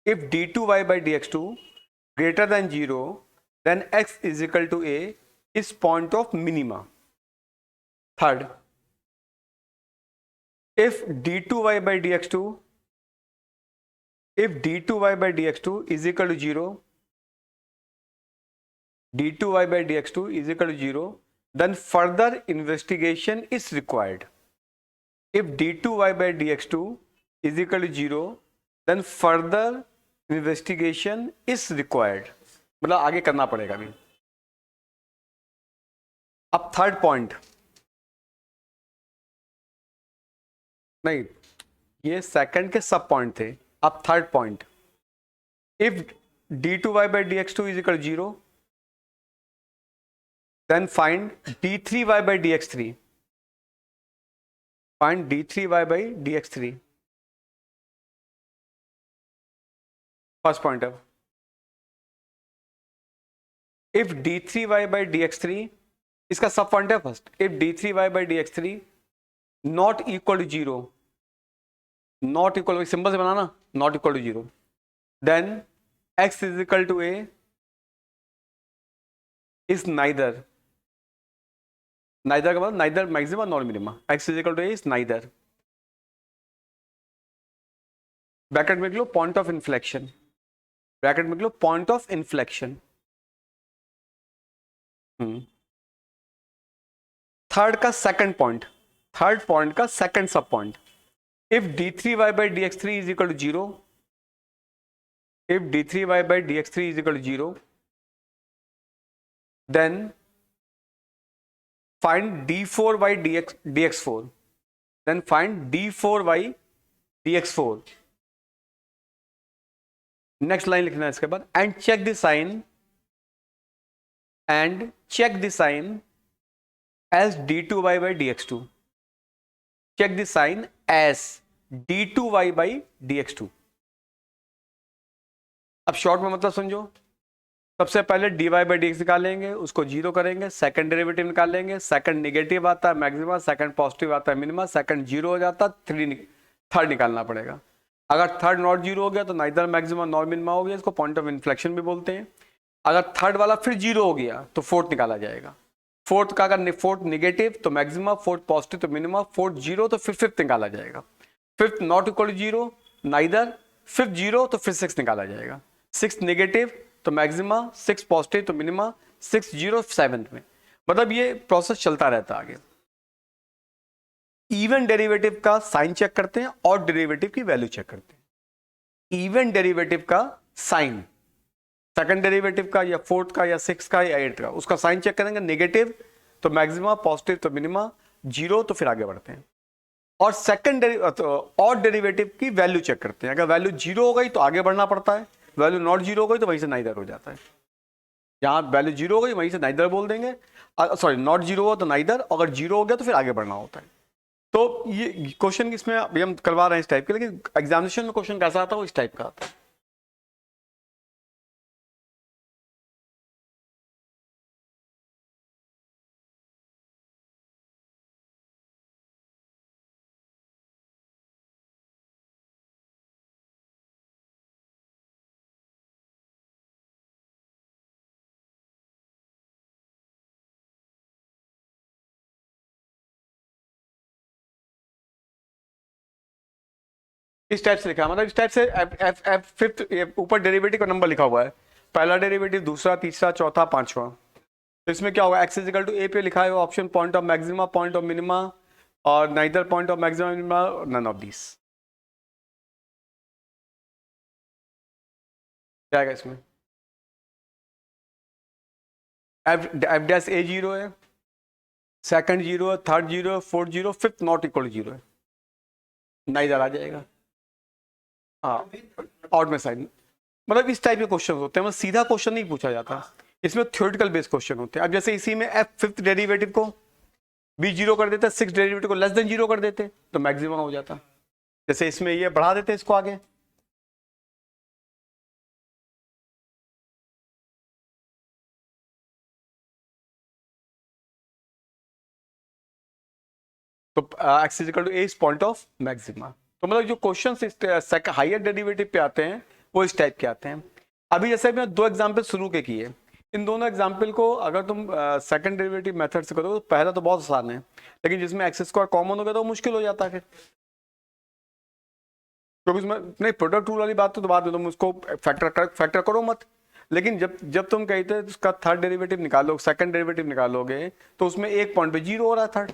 if d2y by dx2 greater than 0, then x is equal to a is point of minima। Third, if d2y by dx2 if d2y by dx2 is equal to 0, d2y by dx2 is equal to 0, then further investigation is required. If d2y by dx2 is equal to 0, then further investigation is required. मतलब आगे करना पड़ेगा अभी. अब third point, नहीं ये second के सब पॉइंट थे. अब third point, if d2y by dx2 is equal to 0, then find d3y by dx3. Find d3y by dx3. First pointer. If d3y by dx3, इसका सब पॉइंट है first. If d3y by dx3 not equal to 0, not equal, symbol से बनाना, not equal to 0, then x is equal to a is neither का मतलब neither maxima nor minima. x is equal to a is neither. Bracket में लिख लो point of inflection. Bracket में लिख लो point of inflection. Third का second point, third point का second सब point. If d3y by dx3 is equal to 0, if d3y by dx3 is equal to 0, then find d4y dx4. Then find d4y dx4. Next line लिखना है इसके बाद, and check the sign, and check the sign as d2y by dx2. Check the sign as d2y by dx2. अब short में मतलब समझो, सबसे पहले dy by dx निकालेंगे, उसको जीरो करेंगे, सेकंड डेरिवेटिव निकाल लेंगे, सेकंड नेगेटिव आता है मैक्सिमा, सेकंड पॉजिटिव आता है मिनिमा, सेकंड जीरो हो जाता है, थर्ड निकालना पड़ेगा. अगर थर्ड नॉट जीरो हो गया तो नाइदर मैक्सिमा नॉर मिनिमा हो गया, इसको पॉइंट ऑफ इन्फ्लेक्शन भी बोलते हैं. अगर थर्ड वाला फिर जीरो हो गया तो फोर्थ निकाला जाएगा. फोर्थ का अगर फोर्थ निगेटिव तो मैक्सिमा, फोर्थ पॉजिटिव तो मिनिमा, फोर्थ जीरो तो फिर फिफ्थ निकाला जाएगा. Fifth not equal to zero neither, fifth zero तो फिर सिक्स निकाला जाएगा. सिक्स नेगेटिव तो मैक्सिमा, सिक्स पॉजिटिव तो मिनिमा, सिक्स जीरो सेवेंथ में. मतलब ये प्रोसेस चलता रहता है आगे. इवन डेरिवेटिव का साइन चेक करते हैं और डेरिवेटिव की वैल्यू चेक करते हैं. इवन डेरिवेटिव का साइन, सेकंड डेरिवेटिव का या फोर्थ का या सिक्स का या एट का, उसका साइन चेक करेंगे. नेगेटिव तो मैक्सिमा, पॉजिटिव तो मिनिमा, जीरो तो फिर आगे बढ़ते हैं. और सेकंड और डेरिवेटिव की वैल्यू चेक करते हैं. अगर वैल्यू जीरो हो गई तो आगे बढ़ना पड़ता है, वैल्यू नॉट जीरो हो गई तो वहीं से नाइदर हो जाता है. जहां वैल्यू जीरो हो गई वहीं से नाइदर बोल देंगे, सॉरी नॉट जीरो हो तो नाइदर, अगर जीरो हो गया तो फिर आगे बढ़ना होता है. तो ये क्वेश्चन इसमें अभी हम करवा रहे हैं इस टाइप के, लेकिन एग्जामिनेशन में क्वेश्चन कैसा आता है वो इस टाइप का आता है. इस टाइप से लिखा, मतलब इस टाइप से एफ फिफ्थ ऊपर डेरिवेटिव का नंबर लिखा हुआ है, पहला डेरिवेटिव, दूसरा, तीसरा, चौथा, पांचवा. तो इसमें क्या होगा, x is equal to a पे लिखा है option point of maxima, point of minima, और neither point of maxima minima, none of this. क्या है इसमें, एफ डैश ए जीरो है, सेकंड जीरो है, थर्ड जीरो है, fourth zero, fifth not equal zero है, नाइदर आ जाएगा. हाँ, आउट में साइन. मतलब इस टाइप के क्वेश्चन होते हैं, मतलब सीधा क्वेश्चन नहीं पूछा जाता, इसमें थ्योरेटिकल बेस्ड क्वेश्चन होते हैं. अब जैसे इसी में एफ फिफ्थ डेरिवेटिव को भी जीरो कर देते, सिक्स डेरिवेटिव को लेस देन जीरो कर देते तो मैक्सिमम हो जाता. जैसे इसमें ये बढ़ा देते इसको आगे, तो X is equal to A is point of maxima. तो मतलब जो क्वेश्चन हायर डेरिवेटिव पे आते हैं वो इस टाइप के आते हैं. अभी जैसे मैं दो एग्जाम्पल शुरू के किए, इन दोनों एग्जाम्पल को अगर तुम सेकंड डेरिवेटिव मेथड से करोगे तो पहला तो बहुत आसान है, लेकिन जिसमें एक्स स्क्वायर कॉमन हो गया तो मुश्किल हो जाता है. फिर क्योंकि उसमें नहीं, प्रोडक्ट रूल वाली बात तो बाद में तुम उसको फैक्टर करो मत। लेकिन जब जब तुम कहते उसका थर्ड डेरिवेटिव निकालो, सेकंड डेरिवेटिव निकालोगे, तो उसमें एक पॉइंट पे जीरो हो रहा है थर्ड,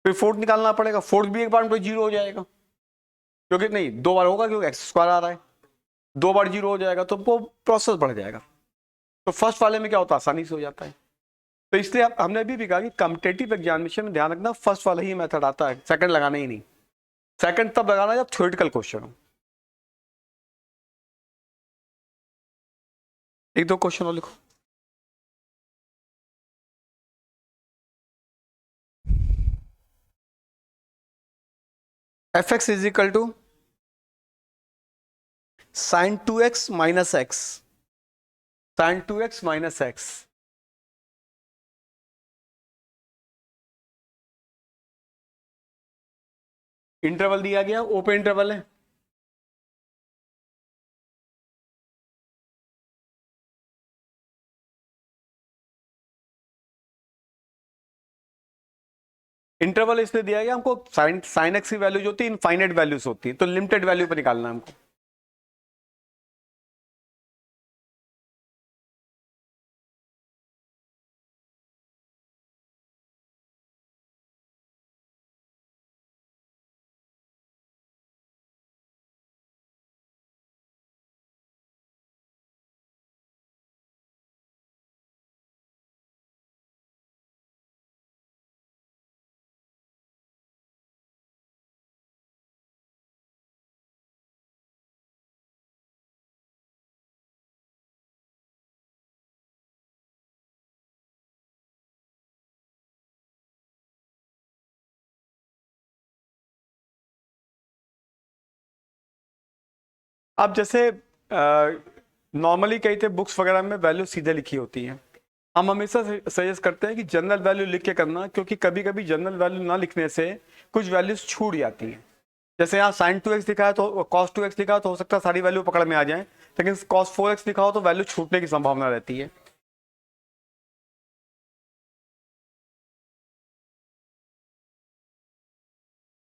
फिर फोर्थ निकालना पड़ेगा, फोर्थ भी एक पॉइंट पे जीरो हो जाएगा, क्योंकि नहीं दो बार होगा क्योंकि एक्स स्क्वायर आ रहा है, दो बार जीरो हो जाएगा तो वो प्रोसेस बढ़ जाएगा। तो फर्स्ट वाले में क्या होता है, आसानी से हो जाता है। तो इसलिए हमने अभी भी कहा कि कॉम्पिटेटिव एग्जामिनेशन में ध्यान रखना फर्स्ट वाला ही मेथड आता है, सेकंड लगाना ही नहीं। सेकंड तब लगाना जब थ्योरेटिकल क्वेश्चन हो। एक दो क्वेश्चन और लिखो। F X is equal to sine 2x minus X, sine 2x minus X. Interval दिया गया, ओपन इंटरवल है। इंटरवल इसलिए दिया गया हमको, साइन साइन एक्स की वैल्यू जो होती है इनफाइनाइट वैल्यूज होती है, तो लिमिटेड वैल्यू पर निकालना है हमको। आप जैसे नॉर्मली कई थे बुक्स वगैरह में वैल्यू सीधे लिखी होती है, हम हमेशा सजेस्ट करते हैं कि जनरल वैल्यू लिख के करना, क्योंकि कभी कभी जनरल वैल्यू ना लिखने से कुछ वैल्यूज छूट जाती हैं। जैसे यहाँ साइन 2x लिखा है तो कॉस 2x लिखा है, तो हो सकता है सारी वैल्यू पकड़ में आ जाए, लेकिन कॉस 4x लिखा हो तो वैल्यू छूटने की संभावना रहती है।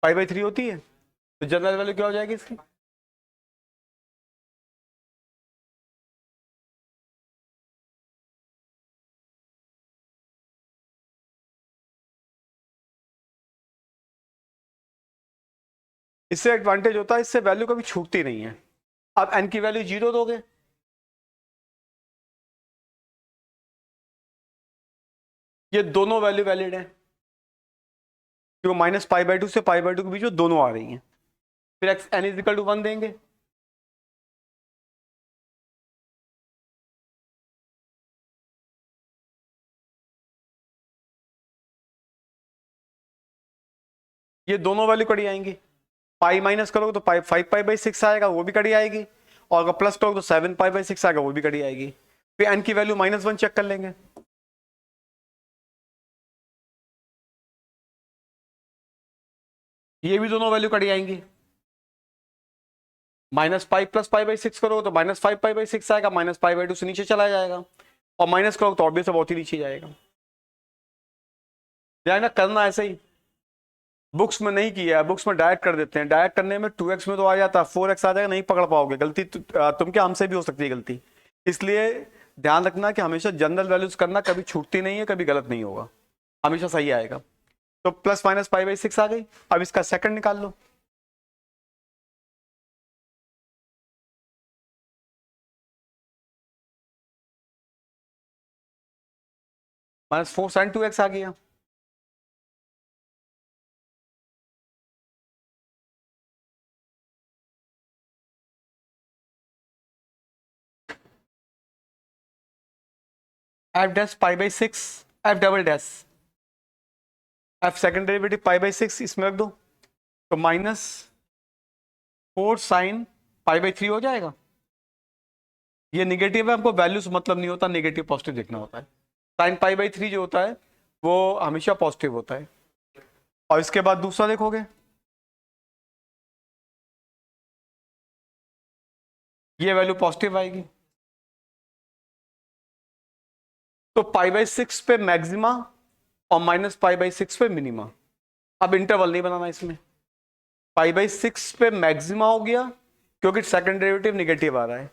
पाई बाई 3 होती है, तो जनरल वैल्यू क्या हो जाएगी इसकी? इससे एडवांटेज होता है, इससे वैल्यू कभी छूटती नहीं है। आप एन की वैल्यू जीरो दोगे, ये दोनों वैल्यू वैलिड है, क्योंकि माइनस पाई बाई 2 से पाई बाई 2 के बीच में दोनों आ रही हैं। फिर X N is equal to 1 देंगे, ये दोनों वैल्यू कड़ी आएंगी। पाई माइनस करोगे तो पाई 5 पाई बाई 6 आएगा, वो भी कड़ी आएगी, और अगर प्लस करोगे तो 7 पाई बाई 6 आएगा, वो भी कड़ी आएगी। फिर एन की वैल्यू -1 चेक कर लेंगे, ये भी दोनों वैल्यू कड़ी आएंगी। -5 प्लस पाई बाई 6 करोगे तो -5 पाई बाई 6 आएगा, माइनस पाई बाई 2 से नीचे चला जाएगा, और माइनस करोगे तो ऑब्वियस बहुत ही नीचे जाएगा। ध्यान रखना, करना ऐसे ही। बुक्स में नहीं किया है, बुक्स में डायरेक्ट कर देते हैं, डायरेक्ट करने में 2x में तो आ जाता है, 4x आ जाएगा, नहीं पकड़ पाओगे। गलती तुम क्या, हमसे भी हो सकती है गलती। इसलिए ध्यान रखना कि हमेशा जनरल वैल्यूज करना, कभी छूटती नहीं है, कभी गलत नहीं होगा, हमेशा सही आएगा। तो प्लस माइनस पाई बाई 6 आ गई, अब इसका सेकंड निकाल लो। -4 sin 2x आ गया। F dash pi by 6, F double dash, F second derivative pi by 6 इसमें रख दो, तो -4 साइन पाई बाई 3 हो जाएगा। ये निगेटिव है, हमको वैल्यूज मतलब नहीं होता, नेगेटिव पॉजिटिव देखना होता है। साइन पाई बाई 3 जो होता है वो हमेशा पॉजिटिव होता है। और इसके बाद दूसरा देखोगे, ये वैल्यू पॉजिटिव आएगी, तो पाई बाई 6 पे मैक्सिमा और -पाई बाई 6 पे मिनिमा। अब इंटरवल नहीं बनाना इसमें, पाई बाई 6 पे मैक्सिमा हो गया क्योंकि सेकंड डेरिवेटिव निगेटिव आ रहा है,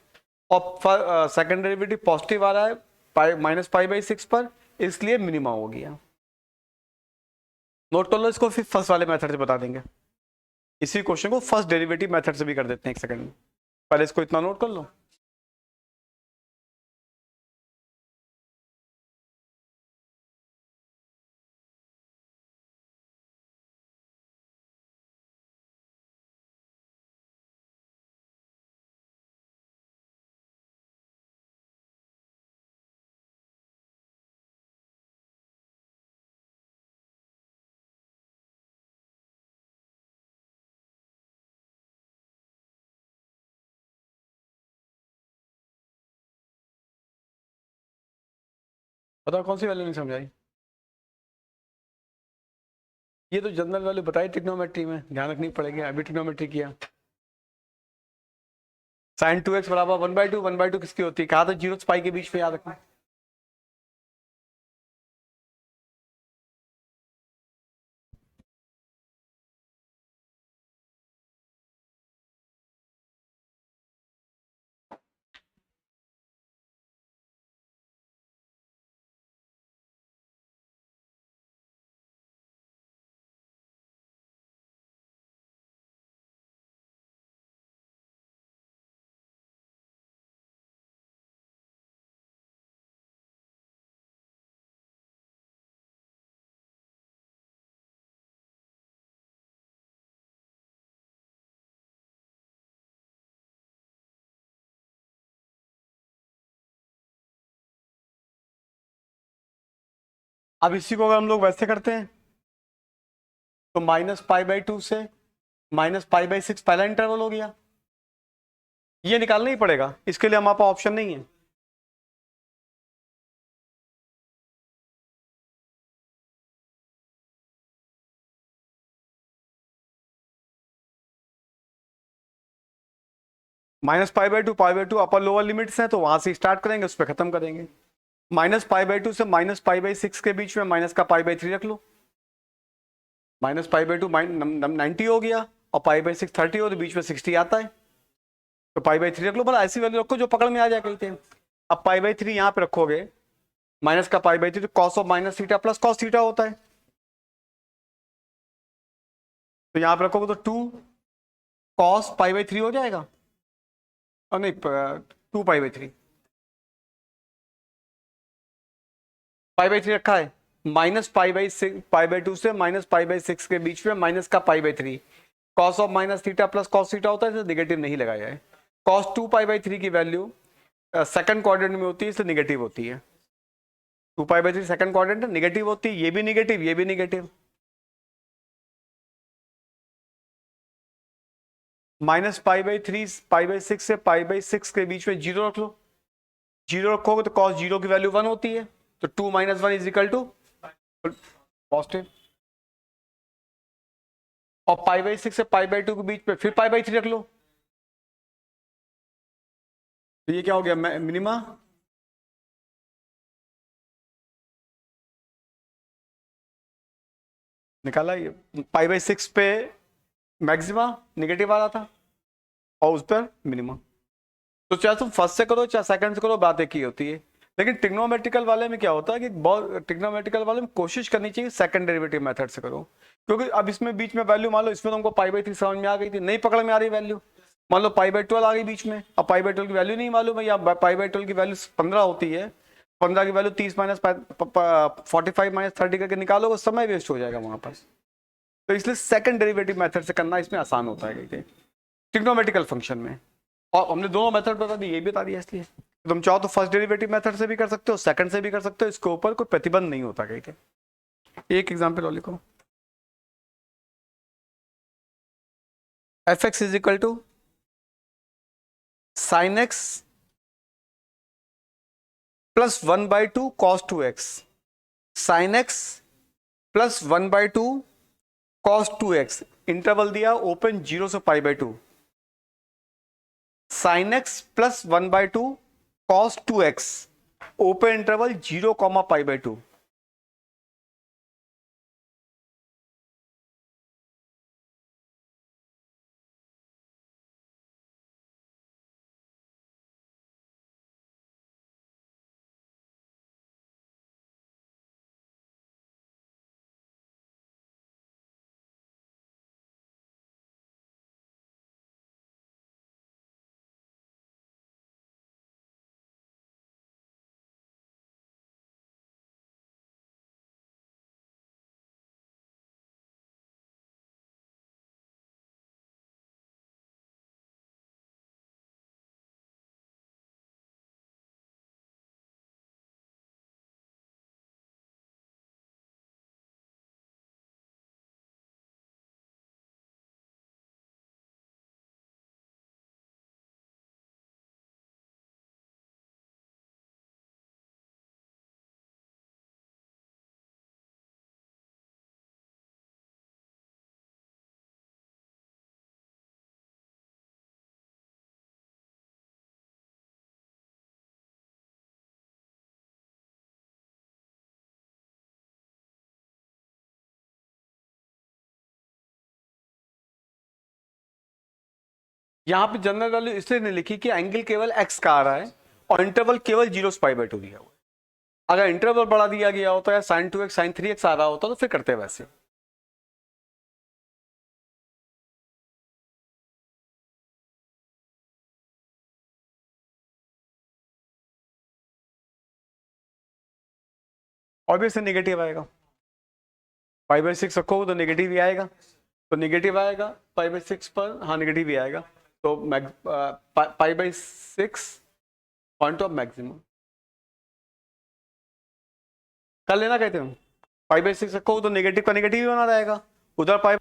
और सेकंड डेरिवेटिव पॉजिटिव आ रहा है माइनस पाई बाई 6 पर, इसलिए मिनिमा हो गया। नोट कर लो इसको, फिर फर्स्ट वाले मेथड से बता देंगे। इसी क्वेश्चन को फर्स्ट डेरिवेटिव मेथड से भी कर देते हैं, एक सेकंड में। पहले इसको इतना नोट कर लो। बताओ कौन सी वैल्यू नहीं समझाई? ये तो जनरल वैल्यू बताई ट्रिग्नोमेट्री में, ध्यान रखनी पड़ेगी, अभी ट्रिग्नोमेट्री किया। साइन 2x बराबर 1/2, 1/2 किसकी होती है, कहा था 0 से पाई के बीच में, याद रखना। अब इसी को अगर हम लोग वैसे करते हैं तो -π/2 से -π/6 पहला इंटरवल हो गया, ये निकालना ही पड़ेगा, इसके लिए हमारे पास ऑप्शन नहीं है। -π/2 अपर लोअर लिमिट्स है, तो वहां से स्टार्ट करेंगे, उस पर खत्म करेंगे। -π/2 से -π/6 के बीच में माइनस का π/3 रख लो, -π/2 90 हो गया, और π/6 30 हो, तो बीच में 60 आता है, तो π/3 रख लो। बड़ा ऐसी वैल्यू रखो जो पकड़ में आ जाए कहीं थे। अब π/3 यहाँ पे रखोगे, माइनस का π/3 तो cos of minus theta plus cos theta होता है, तो यहाँ पे रखोगे तो 2 कॉस π/3 हो जाएगा, और नहीं 2 π/3, π/3 रखा है, -π/2 से -π/6 के बीच में माइनस का π/3, cos of minus theta plus cos theta होता है, इसलिए निगेटिव नहीं लगाया है। कॉस 2 π/3 की वैल्यू सेकंड क्वाड्रेंट में होती है, इसलिए निगेटिव होती है। 2 π/3 सेकंड क्वाड्रेंट निगेटिव होती है, ये भी निगेटिव, ये भी निगेटिव। -π/3 π/6 से π/6 के बीच में 0 रख लो, 0 रखोगे तो कॉस 0 की वैल्यू 1 होती है, तो 2 - 1 इज इक्वल टू पॉजिटिव। और π/6 से π/2 के बीच में फिर π/3 रख लो, तो ये क्या हो गया, मिनिमा। निकाला, ये π/6 पे मैक्सिमा निगेटिव आ रहा था, और उस पर मिनिमम। तो चाहे तुम फर्स्ट से करो चाहे सेकंड से करो, बात एक ही होती है। लेकिन ट्रिग्नोमेट्रिकल वाले में क्या होता है कि बहुत ट्रिग्नोमेट्रिकल वाले में कोशिश करनी चाहिए सेकंड डेरिवेटिव मेथड से करो, क्योंकि अब इसमें बीच में वैल्यू मान लो, इसमें तुमको π/3 समझ में आ गई थी, नहीं पकड़ में आ रही वैल्यू, मान लो π/12 आ गई बीच में, अब π/12 की वैल्यू नहीं मालूम है, या π/12 की वैल्यू 15 होती है, 15 की वैल्यू 30 -45 -30 करके निकालोगे, समय वेस्ट हो जाएगा वहां पर। तो इसलिए सेकंड डेरिवेटिव मेथड से करना इसमें आसान होता है ट्रिग्नोमेट्रिकल फंक्शन में। और हमने दोनों मेथड बता दी, ये भी बता दिया, इसलिए तुम चाहो तो फर्स्ट डेरिवेटिव मेथड से भी कर सकते हो, सेकंड से भी कर सकते हो, इसके ऊपर कोई प्रतिबंध नहीं होता कहीं के। एक एग्जांपल और लिखो, f(x) is equal to sine x plus 1/2 cos 2x, sine x plus 1/2 cos 2x, interval दिया ओपन 0 से π/2, sine x plus 1/2 cos 2x, open interval 0, π/2। यहाँ पे जनरल वैल्यू इसलिए नहीं लिखी कि एंगल केवल एक्स का आ रहा है और इंटरवल केवल 0 से पाई बाई 2 दिया हुआ है। अगर इंटरवल बढ़ा दिया गया होता है साइन 2x साइन 3x आ रहा होता तो फिर करते वैसे। ऑब्वियसली नेगेटिव आएगा, पाई बाई 6 रखोगे तो नेगेटिव ही आएगा, तो नेगेटिव आएगा पाई बाई 6 पर, हाँ नेगेटिव ही आएगा। तो pi by 6 point of maximum कर लेना कहते हैं, पाई बाई 6 रखोगे तो नेगेटिव का नेगेटिव ही बना रहेगा, उधर पाई